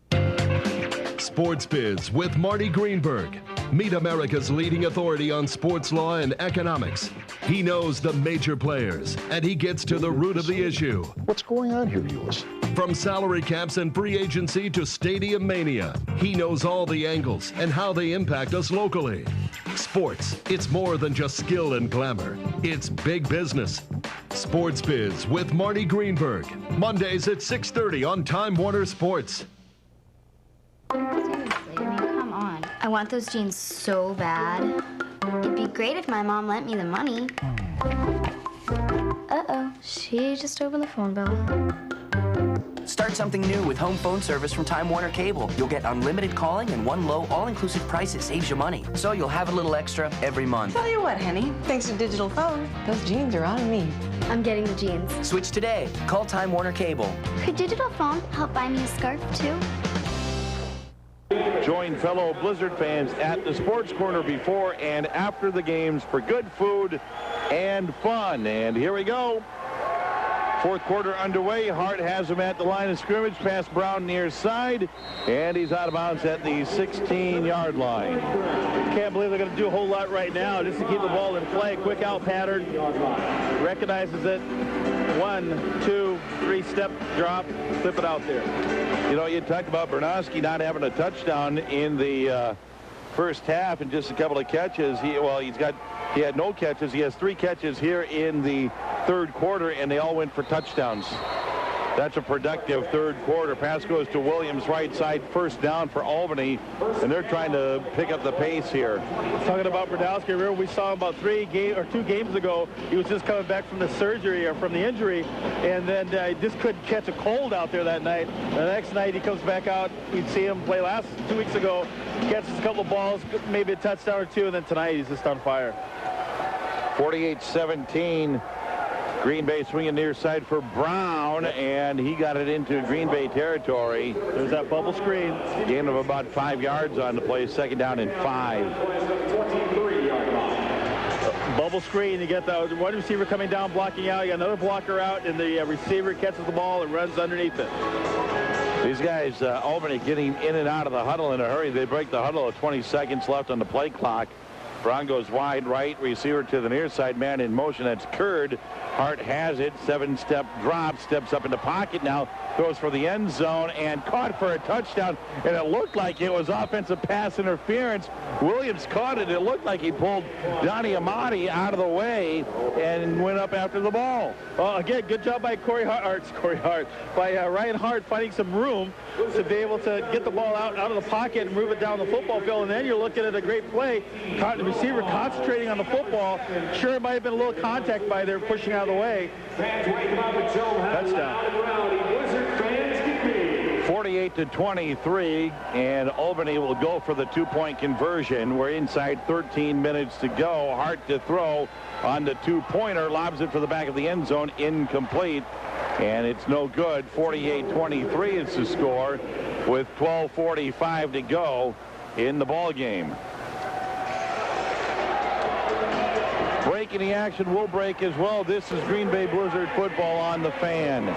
Sports Biz with Marty Greenberg. Meet America's leading authority on sports law and economics. He knows the major players, and he gets to the root of the issue. What's going on here, Ulyss? From salary caps and free agency to stadium mania, he knows all the angles and how they impact us locally. Sports, it's more than just skill and glamour. It's big business. Sports Biz with Marty Greenberg. Mondays at 6:30 on Time Warner Sports. Seriously, I mean, come on. I want those jeans so bad. It'd be great if my mom lent me the money. Uh-oh, she just opened the phone bill. Start something new with home phone service from Time Warner Cable. You'll get unlimited calling and one low, all-inclusive price that saves you money. So you'll have a little extra every month. Tell you what, Henny, thanks to Digital Phone, those jeans are on me. I'm getting the jeans. Switch today. Call Time Warner Cable. Could Digital Phone help buy me a scarf, too? Join fellow Blizzard fans at the Sports Corner before and after the games for good food and fun. And here we go. Fourth quarter underway. Hart has him at the line of scrimmage, past Brown near side, and he's out of bounds at the 16-yard line. Can't believe they're going to do a whole lot right now just to keep the ball in play. Quick out pattern. Recognizes it. 1, 2, 3 step drop. Flip it out there. You know, you talked about Bernowski not having a touchdown in the first half and just a couple of catches. He had no catches. He has 3 catches here in the third quarter, and they all went for touchdowns. That's a productive third quarter. Pass goes to Williams, right side, first down for Albany, and they're trying to pick up the pace here. Talking about Brodowski, remember we saw him about 2 games ago. He was just coming back from the surgery or from the injury, and then he just couldn't catch a cold out there that night. The next night he comes back out. We'd see him play 2 weeks ago, catches a couple of balls, maybe a touchdown or 2, and then tonight he's just on fire. 48-17. Green Bay swinging near side for Brown, and he got it into Green Bay territory. There's that bubble screen. Gain of about 5 yards on the play, second down and 5. Bubble screen, you get the one receiver coming down, blocking out. You got another blocker out, and the receiver catches the ball and runs underneath it. These guys, Albany, getting in and out of the huddle in a hurry. They break the huddle at 20 seconds left on the play clock. Brown goes wide right, receiver to the near side, man in motion. That's Curd. Hart has it, 7-step drop, steps up in the pocket now, throws for the end zone, and caught for a touchdown, and it looked like it was offensive pass interference. Williams caught it. It looked like he pulled Donnie Amati out of the way and went up after the ball. Well, again, good job by Ryan Hart finding some room to be able to get the ball out of the pocket and move it down the football field, and then you're looking at a great play. The receiver concentrating on the football. Sure, it might have been a little contact by there pushing out of the way. Touchdown. 48-23, and Albany will go for the 2-point conversion. We're inside 13 minutes to go. Hart to throw on the 2-pointer, lobs it for the back of the end zone, incomplete. And it's no good. 48-23 is the score with 12:45 to go in the ball game. Breaking the action will break as well. This is Green Bay Blizzard football on the Fan.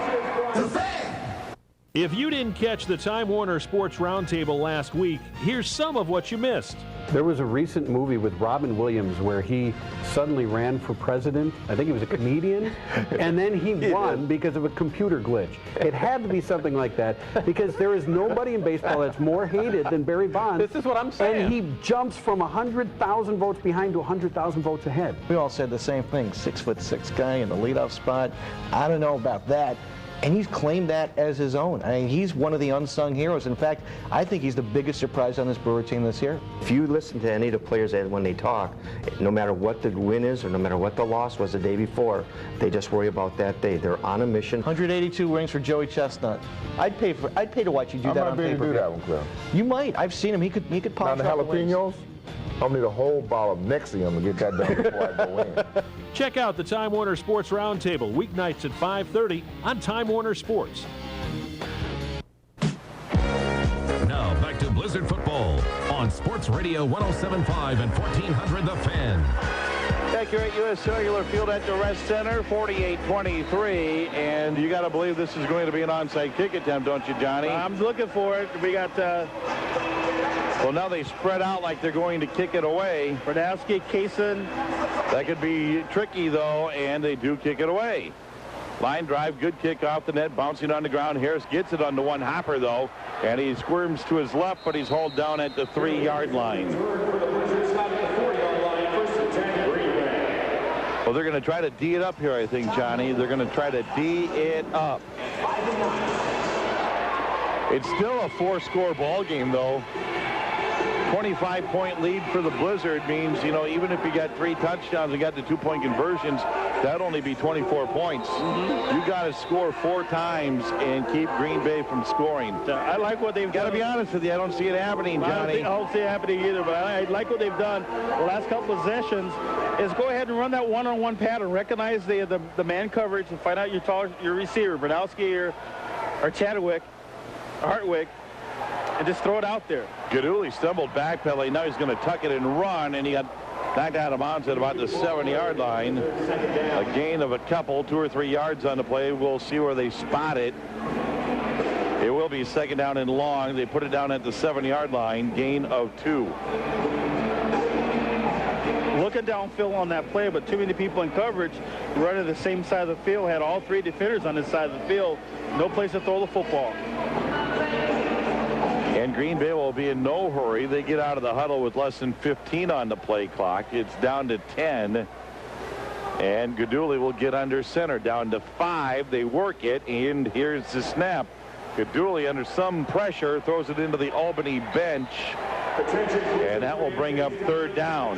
If you didn't catch the Time Warner Sports Roundtable last week, here's some of what you missed. There was a recent movie with Robin Williams where he suddenly ran for president. I think he was a comedian. And then he won because of a computer glitch. It had to be something like that because there is nobody in baseball that's more hated than Barry Bonds. This is what I'm saying. And he jumps from 100,000 votes behind to 100,000 votes ahead. We all said the same thing. 6'6" guy in the leadoff spot. I don't know about that. And he's claimed that as his own. I mean, he's one of the unsung heroes. In fact, I think he's the biggest surprise on this Brewer team this year. If you listen to any of the players when they talk, no matter what the win is or no matter what the loss was the day before, they just worry about that day. They're on a mission. 182 rings for Joey Chestnut. I'd pay to watch you do that on paper. I might be able to do that one, Cliff. You might. I've seen him. He could polish Now the off the wings. jalapenos, I'll need a whole bottle of Nexium to get that done before I go in. Check out the Time Warner Sports Roundtable weeknights at 5:30 on Time Warner Sports. Now back to Blizzard football on Sports Radio 107.5 and 1400 The Fan. Thank you at U.S. Cellular Field at the Rest Center, 48-23, and you got to believe this is going to be an onside kick attempt, don't you, Johnny? I'm looking for it. We got. Well, now they spread out like they're going to kick it away. Bernowski, Kaysen. That could be tricky, though, and they do kick it away. Line drive, good kick off the net, bouncing on the ground. Harris gets it onto one hopper, though, and he squirms to his left, but he's hauled down at the 3-yard line. Well, they're going to try to D it up here, I think, Johnny. They're going to try to D it up. It's still a 4-score ball game, though. 25-point lead for the Blizzard means, you know, even if you got 3 touchdowns and got the 2-point conversions, that'd only be 24 points. You got to score 4 times and keep Green Bay from scoring. I like what they've got done. to be honest with you, I don't see it happening, Johnny. I don't see it happening either, but I like what they've done the last couple of possessions is go ahead and run that one-on-one pattern. Recognize the man coverage and find out your receiver, Bernowski or Chadwick, Hartwig, and just throw it out there. Gaduli stumbled backpedaling. Now he's going to tuck it and run, and he got knocked out of bounds at about the 7-yard line. A gain of a couple, 2 or 3 yards on the play. We'll see where they spot it. It will be 2nd down and long. They put it down at the 7-yard line. Gain of 2. Looking downfield on that play, but too many people in coverage running the same side of the field. Had all 3 defenders on this side of the field. No place to throw the football. And Green Bay will be in no hurry. They get out of the huddle with less than 15 on the play clock. It's down to 10. And Gaduli will get under center. Down to 5. They work it, and here's the snap. Gaduli under some pressure throws it into the Albany bench. And that will bring up 3rd down.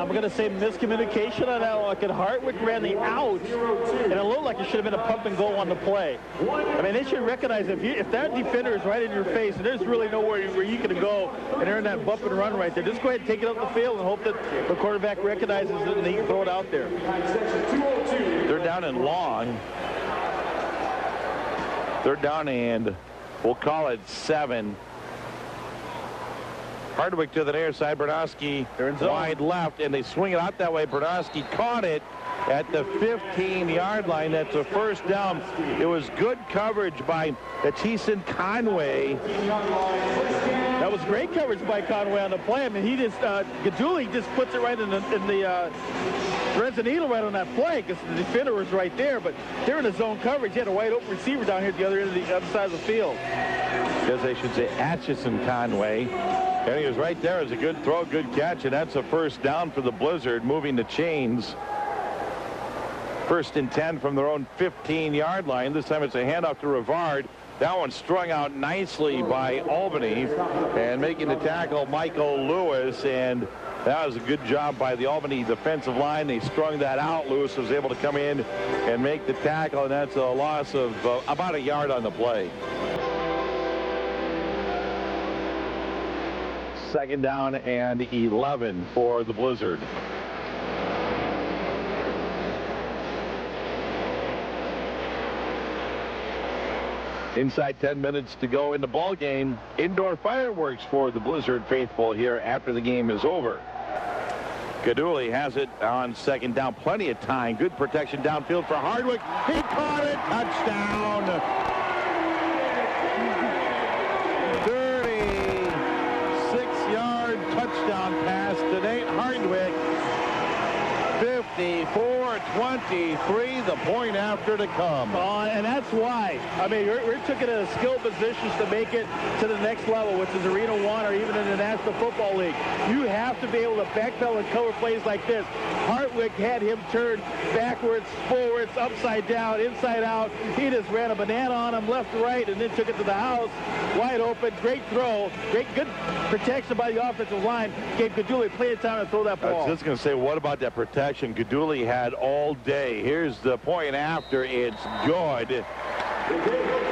I'm going to say miscommunication on that. Like Hartwick ran the out, and it looked like it should have been a pump and go on the play. I mean, they should recognize if that defender is right in your face, and there's really nowhere where you can go and earn that bump and run right there. Just go ahead and take it up the field and hope that the quarterback recognizes it and he can throw it out there. They're down and long. They're down and we'll call it 7. Hardwick to the near side. Bernowski wide left, and they swing it out that way. Bernowski caught it at the 15-yard line. That's a 1st down. It was good coverage by Jason Conway. That was great coverage by Conway on the play. I mean, he just Gaduli just puts it right in the threads the needle right on that play because the defender was right there. But they're in the zone coverage. He had a wide open receiver down here at the other end of the other side of the field. Guess I should say Atchison Conway. And he was right there. It was a good throw, good catch, and that's a 1st down for the Blizzard, moving the chains. 1st and 10 from their own 15-yard line. This time it's a handoff to Rivard. That one strung out nicely by Albany, and making the tackle, Michael Lewis, and that was a good job by the Albany defensive line. They strung that out. Lewis was able to come in and make the tackle, and that's a loss of about a yard on the play. 2nd down and 11 for the Blizzard. Inside 10 minutes to go in the ball game. Indoor fireworks for the Blizzard faithful here after the game is over. Gaduli has it on second down. Plenty of time. Good protection downfield for Hardwick. He caught it. Touchdown. 36-yard touchdown pass to Nate Hardwick. 54-23, the point after to come. And that's why. I mean, we're taking a skill positions to make it to the next level, which is Arena 1 or even in the National Football League. You have to be able to backpedal and cover plays like this. Hardwick had him turned backwards, forwards, upside down, inside out. He just ran a banana on him left to right and then took it to the house. Wide open, great throw, good protection by the offensive line. Gave Gaduli plenty of time to throw that ball. I was just going to say, what about that protection Gaduli had all day? Here's the point after. It's good.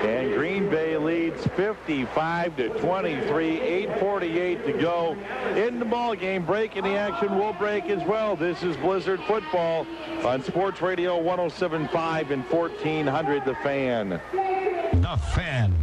And Green Bay leads 55-23, 8:48 to go in the ball game. Break in the action. We'll break as well. This is Blizzard football on Sports Radio 107.5 and 1400 The Fan. The Fan.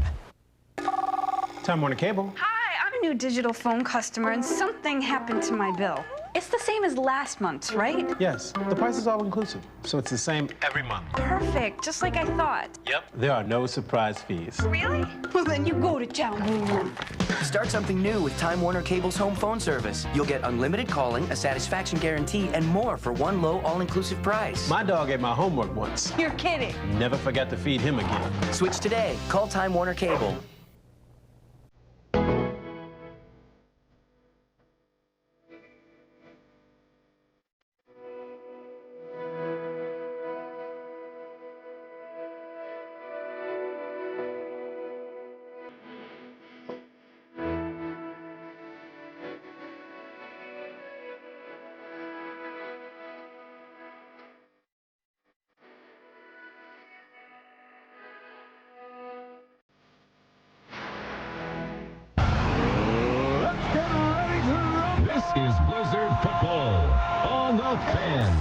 Time Warner Cable. Hi, I'm a new digital phone customer and something happened to my bill. It's the same as last month's, right? Yes, the price is all inclusive, so it's the same every month. Perfect, just like I thought. Yep. There are no surprise fees. Really? Well, then you go to town. Start something new with Time Warner Cable's home phone service. You'll get unlimited calling, a satisfaction guarantee, and more for one low, all-inclusive price. My dog ate my homework once. You're kidding. Never forget to feed him again. Switch today. Call Time Warner Cable. Is Blizzard football on the Fan.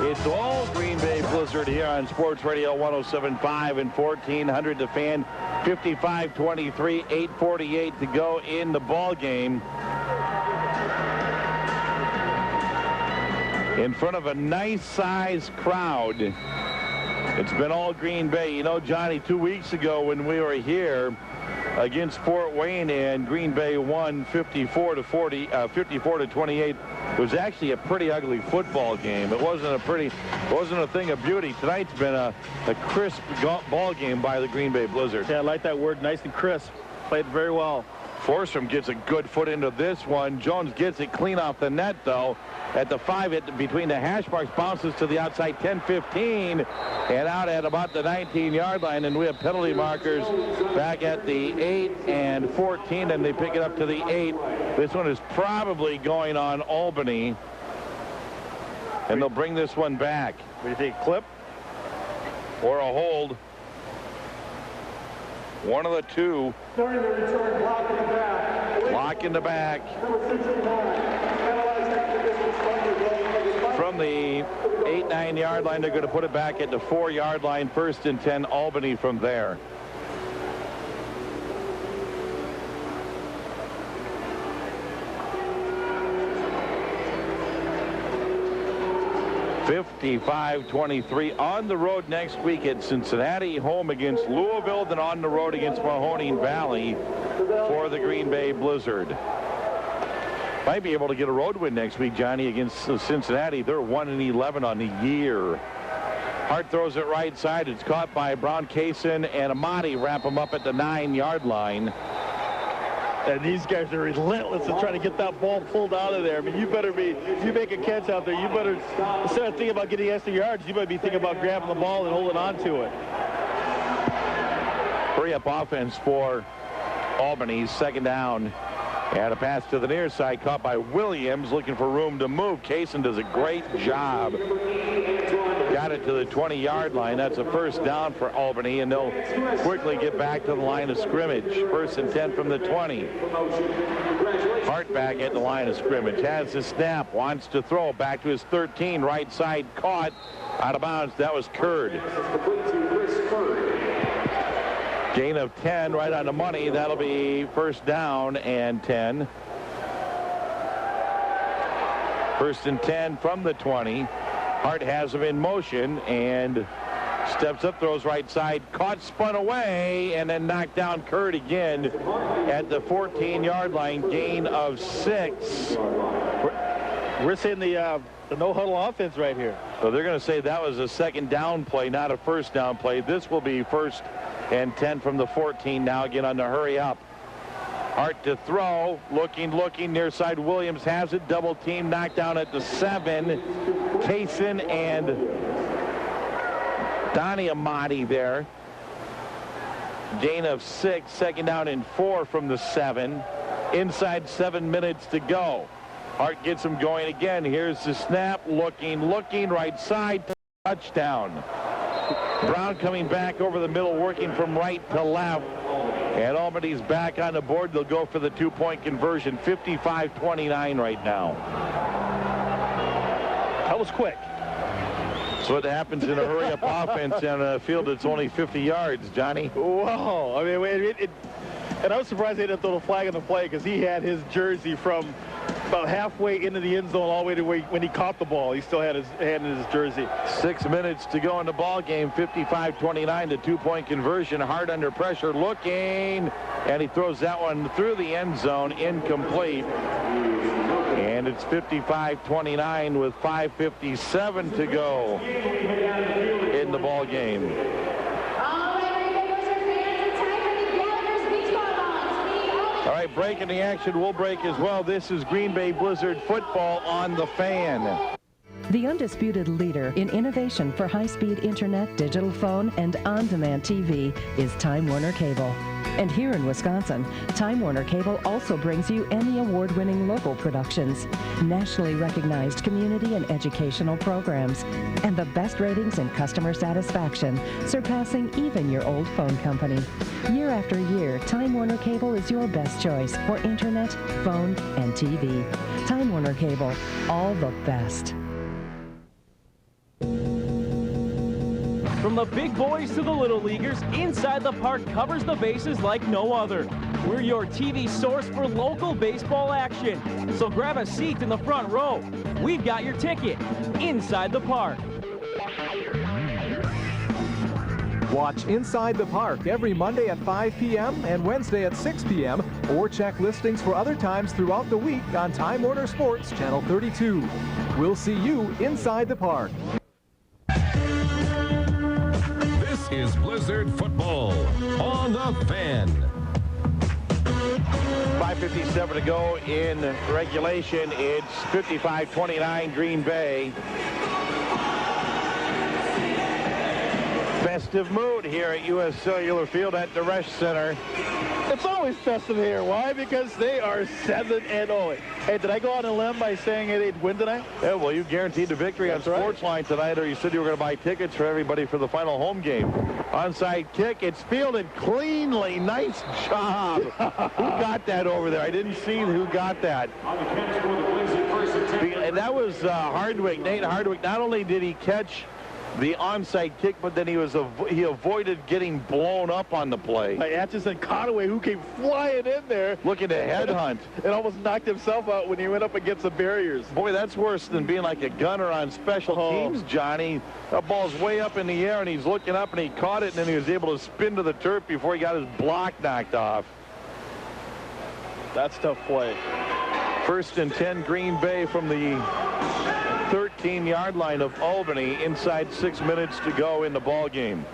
It's all Green Bay Blizzard here on Sports Radio 107.5 and 1400 The Fan. 55-23, 8:48 to go in the ball game. In front of a nice-sized crowd. It's been all Green Bay. You know, Johnny, 2 weeks ago when we were here against Fort Wayne and Green Bay won 54-28. It was actually a pretty ugly football game. It wasn't a thing of beauty. Tonight's been a crisp ball game by the Green Bay Blizzard. Yeah, I like that word, nice and crisp. Played very well. Forsrum gets a good foot into this one. Jones gets it clean off the net, though. At the 5, between the hash marks, bounces to the outside 10-15 and out at about the 19-yard line. And we have penalty markers back at the 8 and 14, and they pick it up to the 8. This one is probably going on Albany, and they'll bring this one back. What do you think, clip? Or a hold. One of the two. During the return, block in the back. Block in the back. From the 8-9 yard line, they're going to put it back at the 4-yard line. 1st and 10, Albany from there. (55-23) on the road next week at Cincinnati, home against Louisville, then on the road against Mahoning Valley for the Green Bay Blizzard. Might be able to get a road win next week, Johnny, against Cincinnati. They're 1-11 on the year. Hart throws it right side. It's caught by Brown, Kaysen, and Amati wrap him up at the 9-yard line. And these guys are relentless in trying to get that ball pulled out of there. I mean, you better be, if you make a catch out there, you better, instead of thinking about getting extra yards, you better be thinking about grabbing the ball and holding on to it. Hurry-up offense for Albany, 2nd down. And a pass to the near side caught by Williams, looking for room to move. Kaysen does a great job. Got it to the 20-yard line. That's a 1st down for Albany, and they'll quickly get back to the line of scrimmage. 1st and 10 from the 20. Hart back at the line of scrimmage. Has the snap, wants to throw back to his 13. Right side caught, out of bounds. That was Curd. Gain of 10 right on the money. That'll be first down and 10. First and 10 from the 20. Hart has him in motion and steps up, throws right side, caught, spun away, and then knocked down Kurt again at the 14-yard line. Gain of 6. We're seeing the no-huddle offense right here. So they're going to say that was a second down play, not a first down play. This will be first and 10 from the 14 now, again on the hurry up. Hart to throw, looking, near side. Williams has it, double team, knocked down at the 7. Kaysen and Donnie Amati there. Gain of 6, second down and 4 from the 7. Inside 7 minutes to go. Hart gets him going again. Here's the snap, looking, right side, touchdown. Brown coming back over the middle, working from right to left. And Albany's back on the board. They'll go for the 2-point conversion. 55-29 right now. That was quick. So what happens in a hurry-up offense on a field that's only 50 yards, Johnny? Whoa. I mean, and I was surprised they didn't throw the flag on the play because he had his jersey from about halfway into the end zone all the way to when he caught the ball. He still had his hand in his jersey. 6 minutes to go in the ball game. 55-29, the 2-point conversion. Hard under pressure, looking, and he throws that one through the end zone, incomplete. And it's 55-29 with 5:57 to go in the ball game. All right, breaking the action. We'll break as well. This is Green Bay Blizzard football on the Fan. The undisputed leader in innovation for high-speed internet, digital phone, and on-demand TV is Time Warner Cable. And here in Wisconsin, Time Warner Cable also brings you Emmy Award-winning local productions, nationally recognized community and educational programs, and the best ratings and customer satisfaction, surpassing even your old phone company. Year after year, Time Warner Cable is your best choice for internet, phone, and TV. Time Warner Cable, all the best. From the big boys to the little leaguers, Inside the Park covers the bases like no other. We're your TV source for local baseball action. So grab a seat in the front row. We've got your ticket. Inside the Park. Watch Inside the Park every Monday at 5 p.m. and Wednesday at 6 p.m. or check listings for other times throughout the week on Time Warner Sports Channel 32. We'll see you inside the park. Is Blizzard football on the Fan. 5:57 to go in regulation. It's 55-29 Green Bay. Festive mood here at U.S. Cellular Field at the Resch Center. It's always festive here. Why? Because they are 7-0. Hey, did I go on a limb by saying they'd win tonight? Yeah, well, you guaranteed the victory on Sportsline tonight, or you said you were going to buy tickets for everybody for the final home game. Onside kick. It's fielded cleanly. Nice job. Who got that over there? I didn't see who got that. And that was Hardwick, Nate Hardwick. Not only did he catch the onside kick, but then he avoided getting blown up on the play. Atchison Conaway, who came flying in there, looking to headhunt, and almost knocked himself out when he went up against the barriers. Boy, that's worse than being like a gunner on special teams, Johnny. That ball's way up in the air, and he's looking up, and he caught it, and then he was able to spin to the turf before he got his block knocked off. That's tough play. First and 10, Green Bay from the 13-yard line of Albany. Inside 6 minutes to go in the ball game.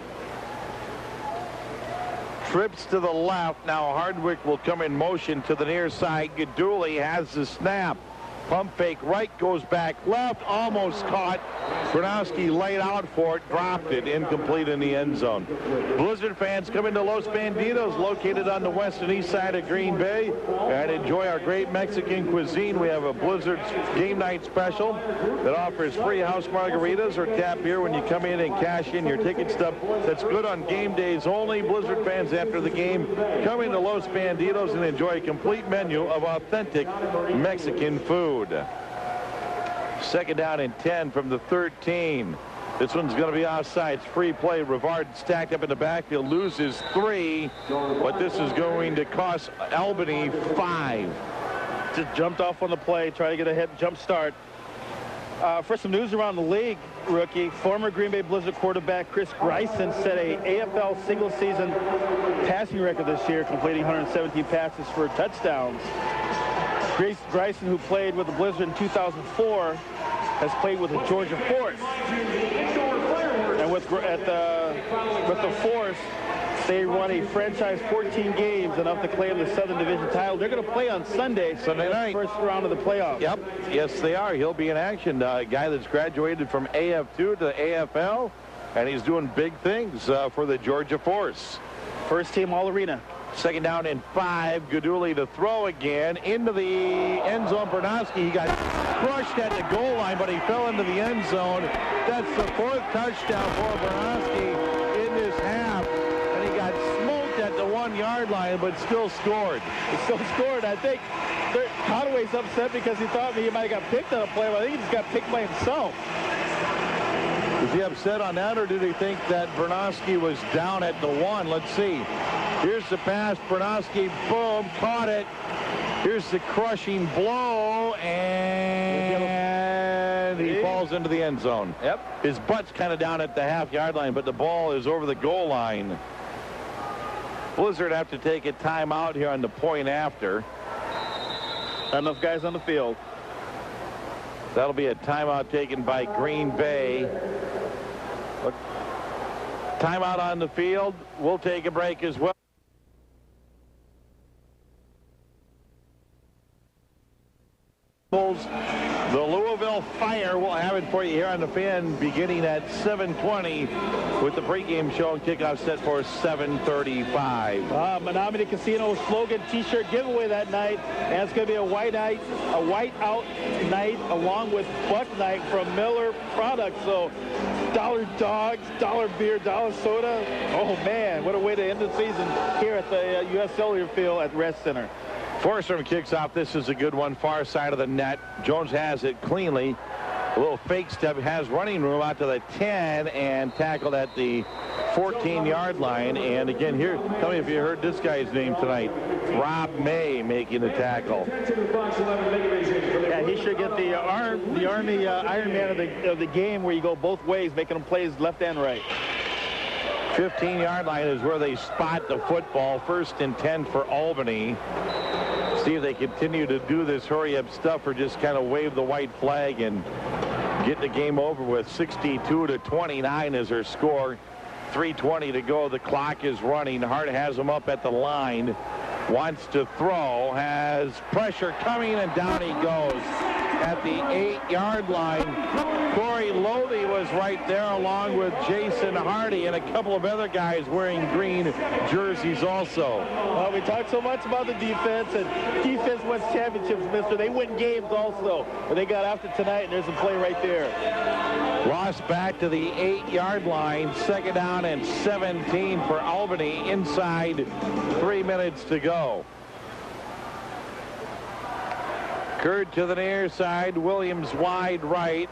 Trips to the left. Now Hardwick will come in motion to the near side. Gaduli has the snap. Pump fake right, goes back left, almost caught. Gronowski laid out for it, dropped it, incomplete in the end zone. Blizzard fans come into Los Bandidos, located on the west and east side of Green Bay, and enjoy our great Mexican cuisine. We have a Blizzard game night special that offers free house margaritas or tap beer when you come in and cash in your ticket stub. That's good on game days only. Blizzard fans after the game come into Los Bandidos and enjoy a complete menu of authentic Mexican food. Second down and 10 from the 13. This one's going to be offsides. Free play. Rivard stacked up in the backfield, loses 3, but this is going to cost Albany 5. Just jumped off on the play, try to get a hit, jump start. For some news around the league, rookie, former Green Bay Blizzard quarterback Chris Greisen set a AFL single-season passing record this year, completing 117 passes for touchdowns. Greisen, who played with the Blizzard in 2004, has played with the Georgia Force. And with the Force, they won a franchise 14 games, enough to claim the Southern Division title. They're going to play on Sunday night. First round of the playoffs. Yep. Yes, they are. He'll be in action. A guy that's graduated from AF2 to the AFL, and he's doing big things for the Georgia Force. First team All-Arena. Second down and 5. Guduli to throw again into the end zone. Bernowski, he got crushed at the goal line, but he fell into the end zone. That's the 4th touchdown for Bernowski in this half. And he got smoked at the 1-yard line, but still scored. He still scored. I think Conway's upset because he thought he might have got picked on a play, but I think he just got picked by himself. Was he upset on that, or did he think that Bernowski was down at the 1? Let's see. Here's the pass. Bernowski, boom, caught it. Here's the crushing blow, and he falls into the end zone. Yep. His butt's kind of down at the half-yard line, but the ball is over the goal line. Blizzard have to take a timeout here on the point after. Not enough guys on the field. That'll be a timeout taken by Green Bay. Timeout on the field. We'll take a break as well. The Louisville Fire will have it for you here on the Fan beginning at 7:20 with the pregame show and kickoff set for 7:35. Menominee Casino slogan t-shirt giveaway that night, and it's going to be a white out night along with Buck Night from Miller Products. So dollar dogs, dollar beer, dollar soda. Oh man, what a way to end the season here at the U.S. Cellular Field at Rest Center. Forsstrom kicks off. This is a good one, far side of the net. Jones has it cleanly. A little fake step, has running room out to the 10 and tackled at the 14-yard line. And again, here, tell me if you heard this guy's name tonight. Rob May making the tackle. Yeah, he should get the Army Iron Man of the game, where you go both ways, making them plays left and right. 15-yard line is where they spot the football. 1st and 10 for Albany. See if they continue to do this hurry-up stuff or just kind of wave the white flag and get the game over with. 62-29 is their score. 3:20 to go. The clock is running. Hart has them up at the line. Wants to throw. Has pressure coming, and down he goes at the 8-yard line. Corey Lothe was right there along with Jason Hardy and a couple of other guys wearing green jerseys also. Well, we talked so much about the defense, and defense wins championships, mister. They win games also. But they got after tonight, and there's a play right there. Ross back to the 8-yard line. 2nd down and 17 for Albany. Inside 3 minutes to go. Curd to the near side. Williams wide right.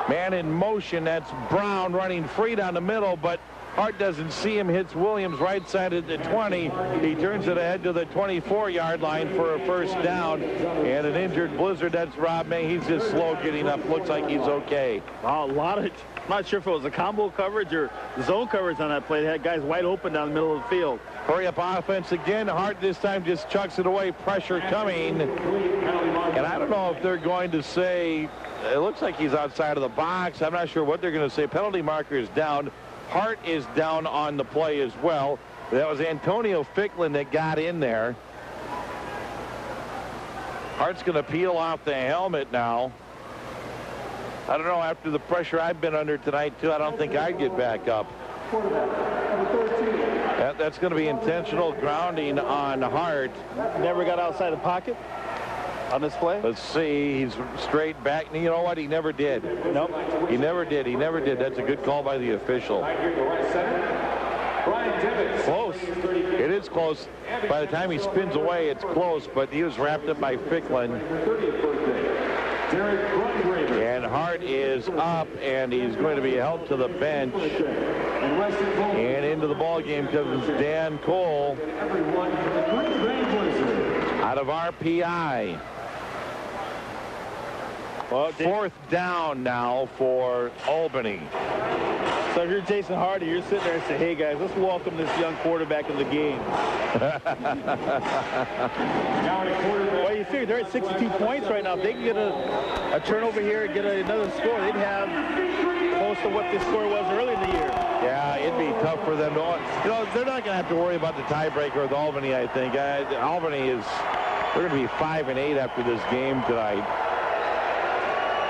Man in motion. That's Brown running free down the middle, but Hart doesn't see him. Hits Williams right side at the 20. He turns it ahead to the 24-yard line for a 1st down. And an injured Blizzard. That's Rob May. He's just slow getting up. Looks like he's okay. Wow, I'm not sure if it was a combo coverage or zone coverage on that play. They had guys wide open down the middle of the field. Hurry up offense again. Hart this time just chucks it away. Pressure coming. And I don't know if they're going to say, it looks like he's outside of the box. I'm not sure what they're going to say. Penalty marker is down. Hart is down on the play as well. That was Antonio Ficklin that got in there. Hart's going to peel off the helmet now. I don't know, after the pressure I've been under tonight, too, I don't think I'd get back up. That's going to be intentional grounding on Hart. Never got outside the pocket on this play. Let's see. He's straight back. You know what? He never did. Nope. He never did. He never did. That's a good call by the official. Close. It is close. By the time he spins away, it's close, but he was wrapped up by Ficklin. And Hart is up, and he's going to be held to the bench. And into the ball game comes Dan Cole out of RPI. Well, fourth down now for Albany. So if you're Jason Hardy, you're sitting there and say, hey, guys, let's welcome this young quarterback in the game. Well, you figure they're at 62 points right now. If they can get a turnover here and get another score, they'd have close to what this score was early in the year. Yeah, it'd be tough for them to, they're not going to have to worry about the tiebreaker with Albany, I think. Albany they're going to be 5-8 after this game tonight.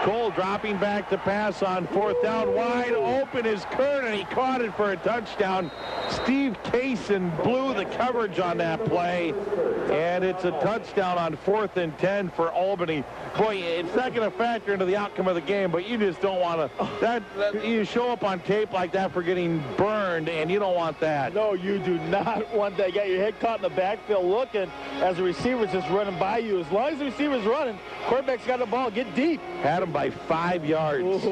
Cole dropping back to pass on fourth down. Wide open is Kern, and he caught it for a touchdown. Steve Kaysen blew the coverage on that play, and it's a touchdown on 4th and 10 for Albany. Boy, it's not going to factor into the outcome of the game, but you just don't want to. You show up on tape like that for getting burned, and you don't want that. No, you do not want that. You got your head caught in the backfield looking as the receiver's just running by you. As long as the receiver's running, quarterback's got the ball. Get deep. Had him by 5 yards.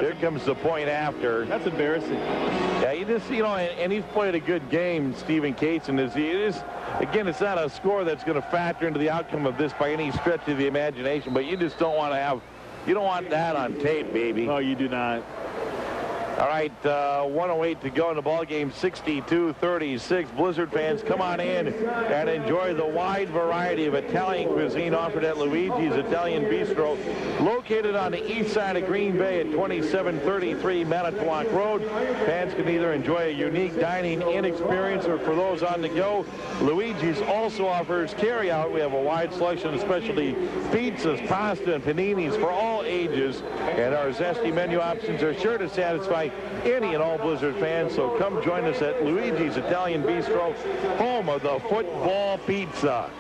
Here comes the point after. That's embarrassing. Yeah, you just, and he's played a good game, Stephen Kaysen. Again, it's not a score that's going to factor into the outcome of this by any stretch of the imagination, but you just don't want to you don't want that on tape, baby. No, you do not. All right, 1:08 to go in the ball game, 62-36. Blizzard fans, come on in and enjoy the wide variety of Italian cuisine offered at Luigi's Italian Bistro, located on the east side of Green Bay at 2733 Manitowoc Road. Fans can either enjoy a unique dining-in experience, or for those on the go, Luigi's also offers carry-out. We have a wide selection of specialty pizzas, pasta, and paninis for all ages, and our zesty menu options are sure to satisfy any and all Blizzard fans. So come join us at Luigi's Italian Bistro, home of the football pizza.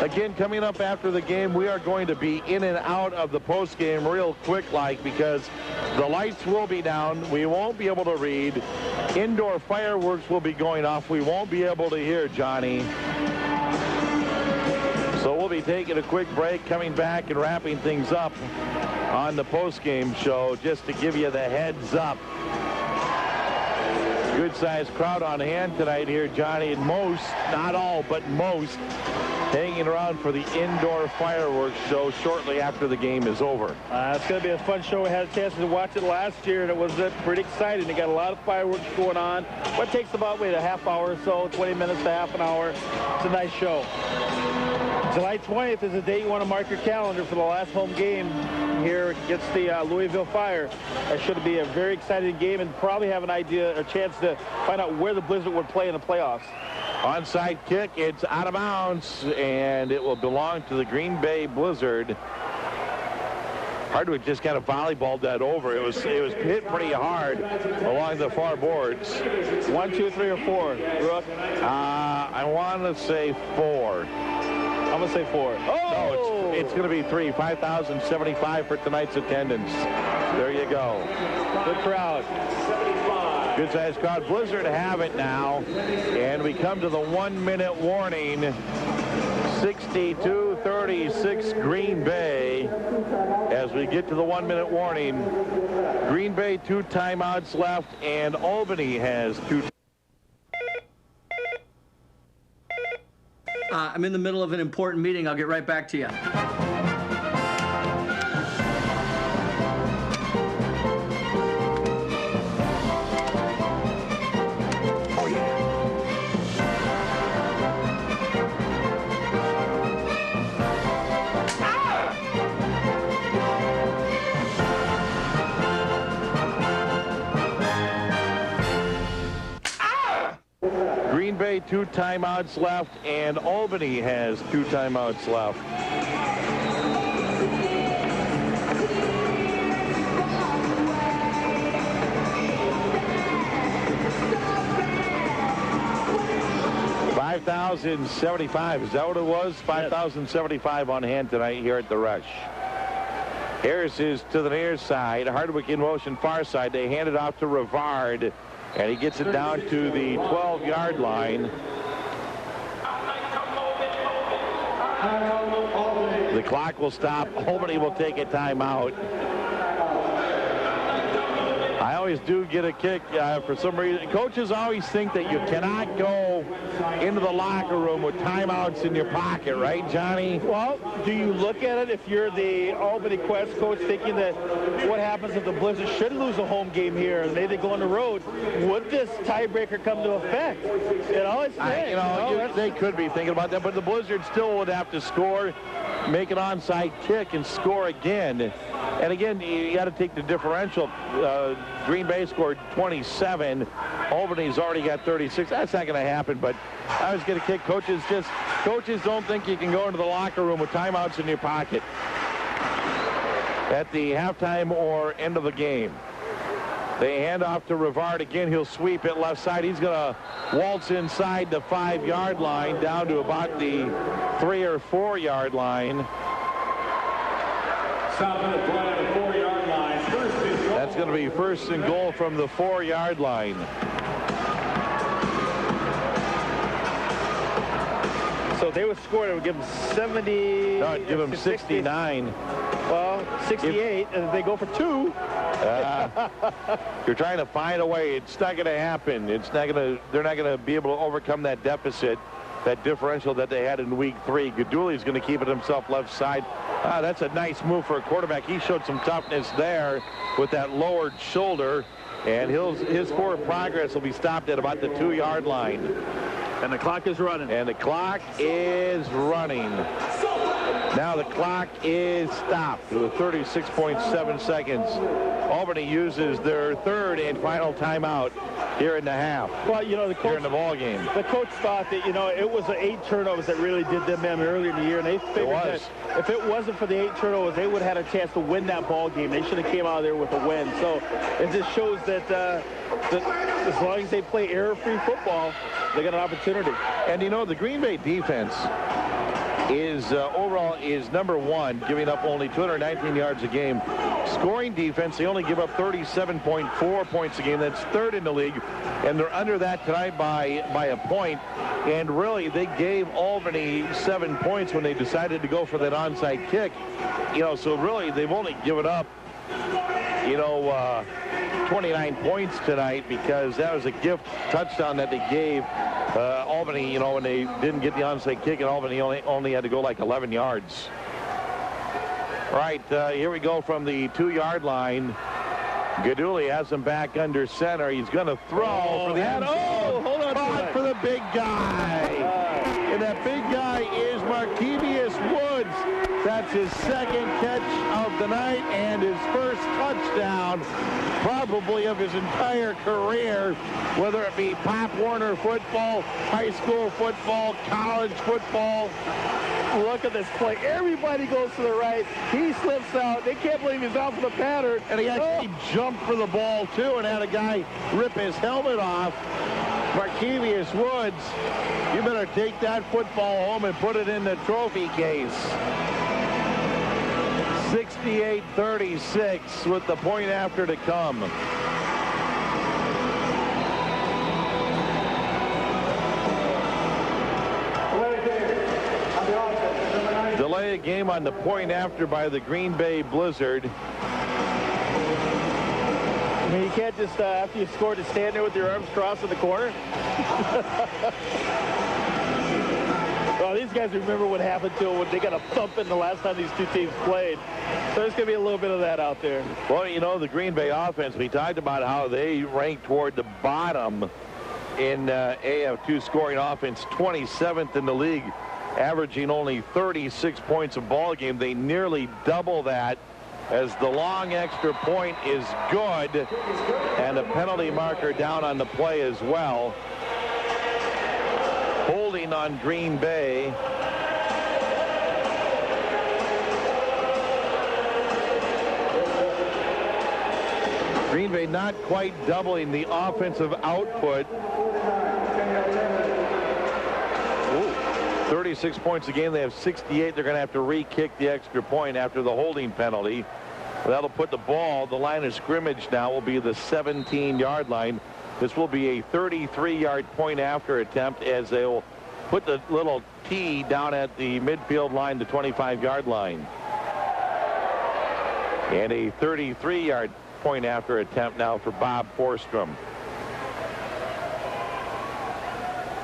Again, coming up after the game, we are going to be in and out of the post game real quick because the lights will be down. We won't be able to read. Indoor fireworks will be going off. We won't be able to hear, Johnny. So we'll be taking a quick break, coming back and wrapping things up on the post-game show, just to give you the heads up. Good-sized crowd on hand tonight here, Johnny, and most, not all, but most, hanging around for the indoor fireworks show shortly after the game is over. It's going to be a fun show. We had a chance to watch it last year, and it was pretty exciting. They got a lot of fireworks going on. What takes about, a half hour or so, 20 minutes to half an hour. It's a nice show. July 20th is the date you want to mark your calendar for the last home game here against the Louisville Fire. That should be a very exciting game, and probably have a chance to find out where the Blizzard would play in the playoffs. Onside kick, it's out of bounds, and it will belong to the Green Bay Blizzard. Hardwick just kind of volleyballed that over. It was hit pretty hard along the far boards. 1, 2, 3, or 4, Brooke? I want to say 4. I'm going to say 4. Oh! No, it's going to be 3. 5,075 for tonight's attendance. There you go. Good crowd. Good-sized crowd. Blizzard have it now, and we come to the 1-minute warning. 62-36 Green Bay. As we get to the 1-minute warning, Green Bay 2 timeouts left, and Albany has 2. I'm in the middle of an important meeting. I'll get right back to you. Oh, yeah. Green Bay 2 timeouts left, and Albany has 2 timeouts left. $5,075. Is that what it was? $5,075 on hand tonight here at the Rush. Harris is to the near side. Hardwick in motion far side. They hand it off to Rivard, and he gets it down to the 12-yard line. The clock will stop. Albany will take a timeout. I always do get a kick for some reason. Coaches always think that you cannot go into the locker room with timeouts in your pocket, right, Johnny? Well, do you look at it if you're the Albany Quest coach thinking that what happens if the Blizzard should lose a home game here and maybe they go on the road? Would this tiebreaker come to effect? They could be thinking about that, but the Blizzard still would have to score, make an onside kick, and score again. And again, you got to take the differential. Green Bay scored 27. Albany's already got 36. That's not going to happen, but I was going to kick. Coaches don't think you can go into the locker room with timeouts in your pocket at the halftime or end of the game. They hand off to Rivard again. He'll sweep it left side. He's going to waltz inside the 5-yard line down to about the 3 or 4 yard line. That's going to be first and goal from the 4 yard line. So if they would score, it would give them 70. No, it'd give them 69. Well, 68, and if they go for 2. You're trying to find a way. It's not going to happen. It's not going to. They're not going to be able to overcome that deficit, that differential that they had in week 3. Guduli's going to keep it himself left side. That's a nice move for a quarterback. He showed some toughness there with that lowered shoulder, and his forward progress will be stopped at about the 2 yard line. And the clock is running. And the clock is running. Now the clock is stopped with 36.7 seconds. Albany uses their 3rd and final timeout here in the half. Well, the coach, here in the ball game. The coach thought that, it was the 8 turnovers that really did them in earlier in the year, and they figured that if it wasn't for the 8 turnovers, they would have had a chance to win that ball game. They should have came out of there with a win. So it just shows that, as long as they play error-free football, they got an opportunity. And the Green Bay defense is overall is number 1, giving up only 219 yards a game. Scoring defense, they only give up 37.4 points a game. That's 3rd in the league, and they're under that tonight by a point. And really, they gave Albany 7 points when they decided to go for that onside kick. So really, they've only given up 29 points tonight, because that was a gift touchdown that they gave Albany, when they didn't get the onside kick, and Albany only had to go like 11 yards. All right, here we go from the 2 yard line. Gaduli has him back under center. He's going to throw for the end zone. Hold on. Caught for the big guy. And that big guy is Markevius Woods. That's his 2nd catch of the night and his first touchdown, probably of his entire career, whether it be Pop Warner football, high school football, college football. Look at this play. Everybody goes to the right. He slips out. They can't believe he's off of the pattern. And he actually jumped for the ball, too, and had a guy rip his helmet off. Markevius Woods, you better take that football home and put it in the trophy case. 68-36 with the point after to come. Delay a game on the point after by the Green Bay Blizzard. I mean, you can't just, after you score, to stand there with your arms crossed in the corner. Well, these guys remember what happened to them when they got a thump in the last time these two teams played. So there's going to be a little bit of that out there. Well, the Green Bay offense, we talked about how they ranked toward the bottom in AF2 scoring offense, 27th in the league, averaging only 36 points a ball game. They nearly double that, as the long extra point is good, and a penalty marker down on the play as well. Holding on Green Bay. Green Bay not quite doubling the offensive output. 36 points a game. They have 68. They're going to have to re-kick the extra point after the holding penalty. That'll put the ball, the line of scrimmage now will be the 17-yard line. This will be a 33-yard point after attempt, as they'll put the little PAT down at the midfield line, the 25-yard line. And a 33-yard point after attempt now for Bob Forstrom.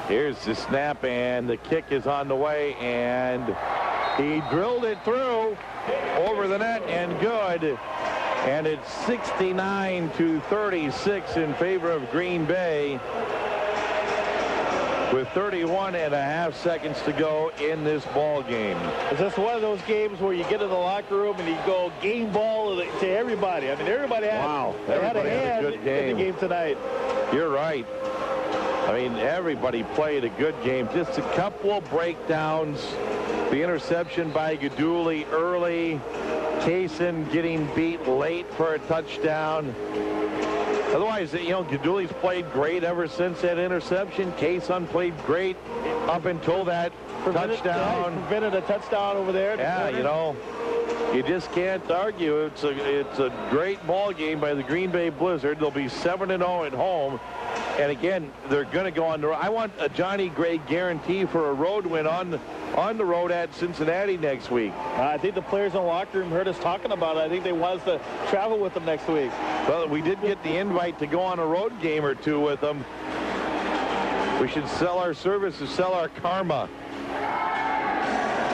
Here's the snap, and the kick is on the way, and he drilled it through over the net and good. And it's 69-36 in favor of Green Bay with 31.5 seconds to go in this ball game. Is this one of those games where you get in the locker room and you go game ball to everybody? I mean, everybody had, had a hand in the game tonight. You're right. I mean, everybody played a good game. Just a couple of breakdowns. The interception by Gaduli early. Kaysen getting beat late for a touchdown. Otherwise, you know, Gaduli's played great ever since that interception. Kaysen played great up until that touchdown. Prevented a touchdown over there. Yeah, you know, you just can't argue. It's a great ball game by the Green Bay Blizzard. They'll be 7-0 at home. And again, they're going to go on the road. I want a Johnny Gray guarantee for a road win on the road at Cincinnati next week. I think the players in the locker room heard us talking about it. I think they want us to travel with them next week. Well, we did get the invite to go on a road game or two with them. We should sell our services, sell our karma.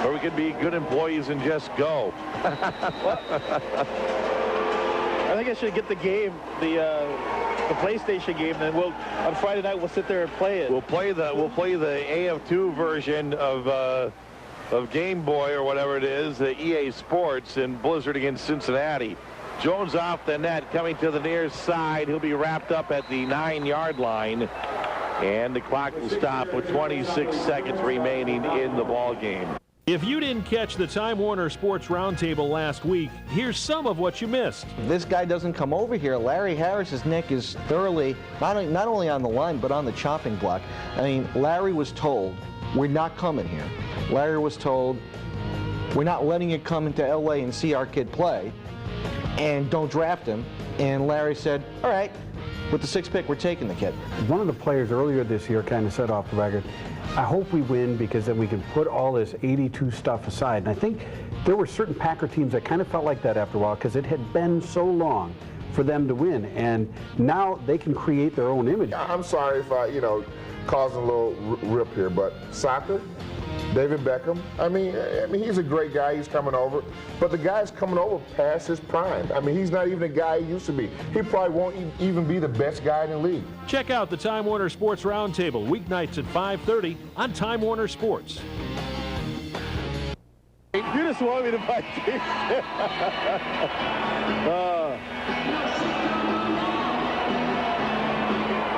Or we could be good employees and just go. I think I should get the game, the PlayStation game, and then on Friday night we'll sit there and play it. We'll play the AF2 version of Game Boy or whatever it is, the EA Sports, and Blizzard against Cincinnati. Jones off the net, coming to the near side. He'll be wrapped up at the 9-yard line, and the clock will stop with 26 seconds remaining in the ball game. If you didn't catch the Time Warner Sports Roundtable last week, here's some of what you missed. If this guy doesn't come over here, Larry Harris's neck is thoroughly, not only on the line, but on the chopping block. I mean, Larry was told, we're not coming here. Larry was told, we're not letting you come into LA and see our kid play, and don't draft him. And Larry said, all right, with the 6th pick, we're taking the kid. One of the players earlier this year kind of said off the record, I hope we win because then we can put all this 82 stuff aside. And I think there were certain Packer teams that kind of felt like that after a while because it had been so long for them to win. And now they can create their own image. I'm sorry if I, causing a little rip here, but soccer, David Beckham, I mean, he's a great guy. He's coming over. But the guy's coming over past his prime. I mean, he's not even the guy he used to be. He probably won't even be the best guy in the league. Check out the Time Warner Sports Roundtable weeknights at 5:30 on Time Warner Sports. You just want me to buy tickets.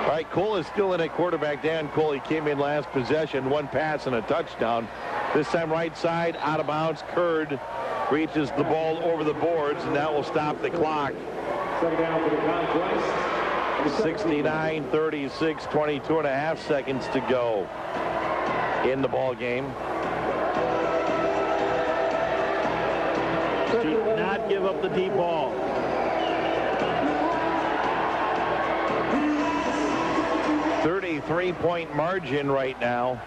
All right, Cole is still in at quarterback. Dan Cole, he came in last possession, 1 pass and a touchdown. This time right side, out of bounds. Curd reaches the ball over the boards, and that will stop the clock. Second down for the Conquest. 69-36, 22.5 seconds to go in the ball game. Do not give up the deep ball. A 33-point margin right now.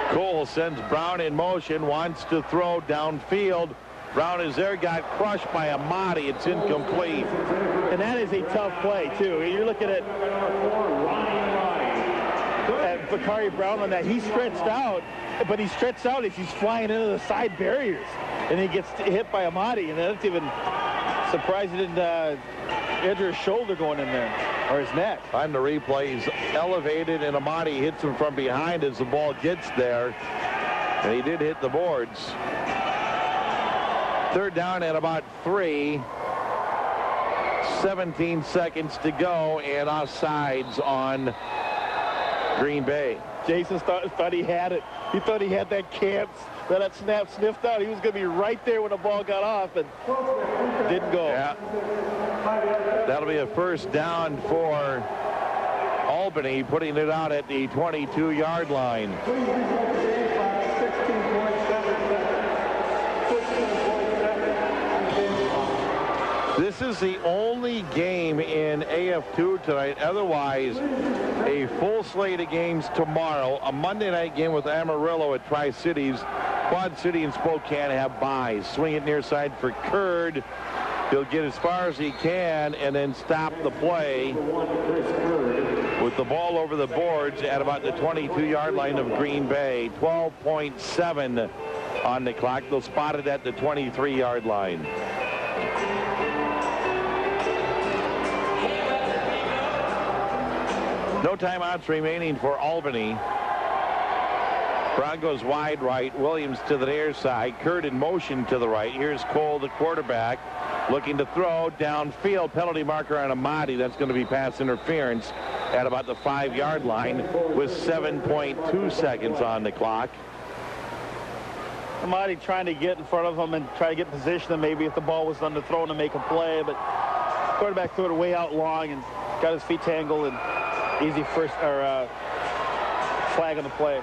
Cole sends Brown in motion, wants to throw downfield. Brown is there, got crushed by Amati. It's incomplete. And that is a tough play, too. You're looking at Bakari Brown on that. He stretched out, but he stretched out as he's flying into the side barriers. And he gets hit by Amati, and that's even surprised he didn't injure his shoulder going in there, or his neck. On the replay, he's elevated, and Amati hits him from behind as the ball gets there. And he did hit the boards. 3rd down at about 3. 17 seconds to go, and offsides on Green Bay. Jason thought he had it. He thought he had that that snap sniffed out. He was going to be right there when the ball got off, and didn't go. Yeah. That'll be a 1st down for Albany, putting it out at the 22-yard line. This is the only game in AF2 tonight. Otherwise, a full slate of games tomorrow. A Monday night game with Amarillo at Tri-Cities. Quad City and Spokane have byes. Swing it near side for Curd. He'll get as far as he can and then stop the play with the ball over the boards at about the 22-yard line of Green Bay. 12.7 on the clock. They'll spot it at the 23-yard line. No timeouts remaining for Albany. Broncos wide right. Williams to the near side. Curd in motion to the right. Here's Cole, the quarterback, looking to throw downfield. Penalty marker on Amati. That's going to be pass interference at about the 5-yard line with 7.2 seconds on the clock. Amati trying to get in front of him and try to get position, and maybe if the ball was underthrown to make a play, but quarterback threw it way out long and got his feet tangled, and easy first or flag on the play.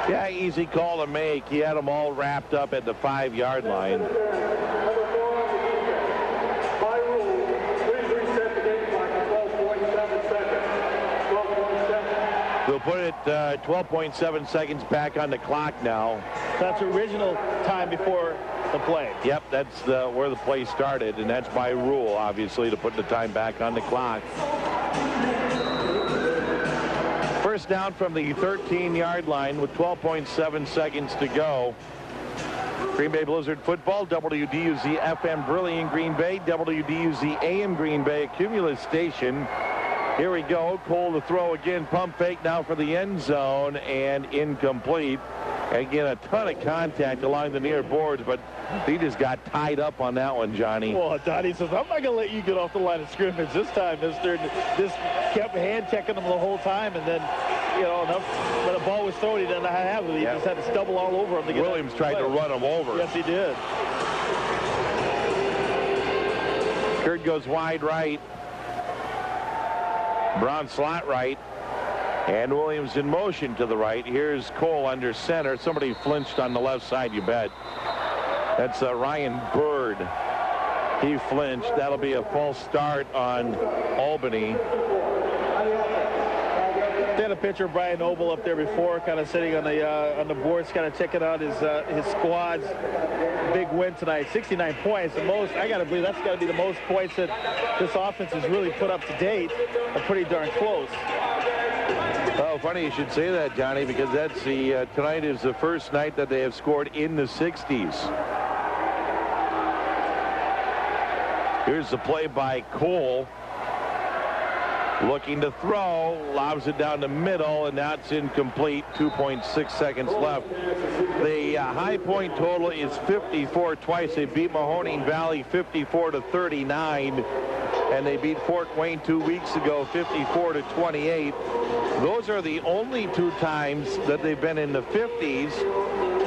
Yeah, easy call to make. He had them all wrapped up at the 5-yard line. We'll put it 12.7 seconds back on the clock now. That's original time before the play. Yep, that's where the play started, and that's by rule, obviously, to put the time back on the clock. First down from the 13-yard line with 12.7 seconds to go. Green Bay Blizzard football, WDUZ FM Brilliant Green Bay, WDUZ AM Green Bay, Cumulus Station. Here we go. Cole to throw again. Pump fake now for the end zone and incomplete. Again, a ton of contact along the near boards, but he just got tied up on that one, Johnny. Well, Donnie says, I'm not going to let you get off the line of scrimmage this time, mister. Just kept hand checking him the whole time, and then, you know, when the ball was thrown, he didn't know how to have it. He just had to stumble all over him to get Williams tried to run him over. Yes, he did. Curd goes wide right. Brown slot right. And Williams in motion to the right. Here's Cole under center. Somebody flinched on the left side, you bet. That's Ryan Bird. He flinched. That'll be a false start on Albany. They had a picture of Brian Noble up there before, kind of sitting on the boards, kind of checking out his squad's big win tonight. 69 points. The most, I got to believe that's got to be the most points that this offense has really put up to date. Pretty darn close. Oh, funny you should say that, Johnny, because that's tonight is the first night that they have scored in the 60s. Here's the play by Cole. Looking to throw, lobs it down the middle, and that's incomplete. 2.6 seconds left. The high point total is 54 twice. They beat Mahoning Valley 54-39, and they beat Fort Wayne 2 weeks ago 54-28. Those are the only 2 times that they've been in the 50s.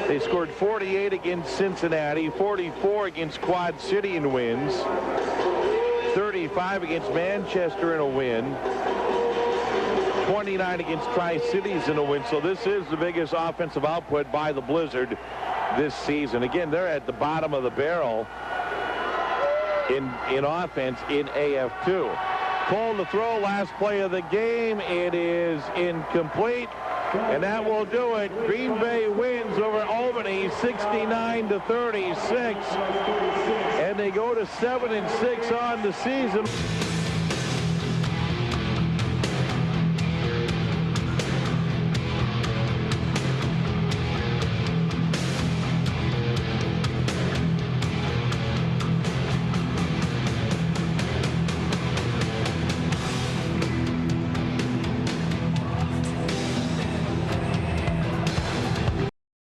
They scored 48 against Cincinnati, 44 against Quad City in wins, 35 against Manchester in a win, 29 against Tri-Cities in a win. So this is the biggest offensive output by the Blizzard this season. Again, they're at the bottom of the barrel in offense in AF2. Cole to throw, last play of the game. It is incomplete, and that will do it. Green Bay wins over Albany 69-36, and they go to 7-6 on the season.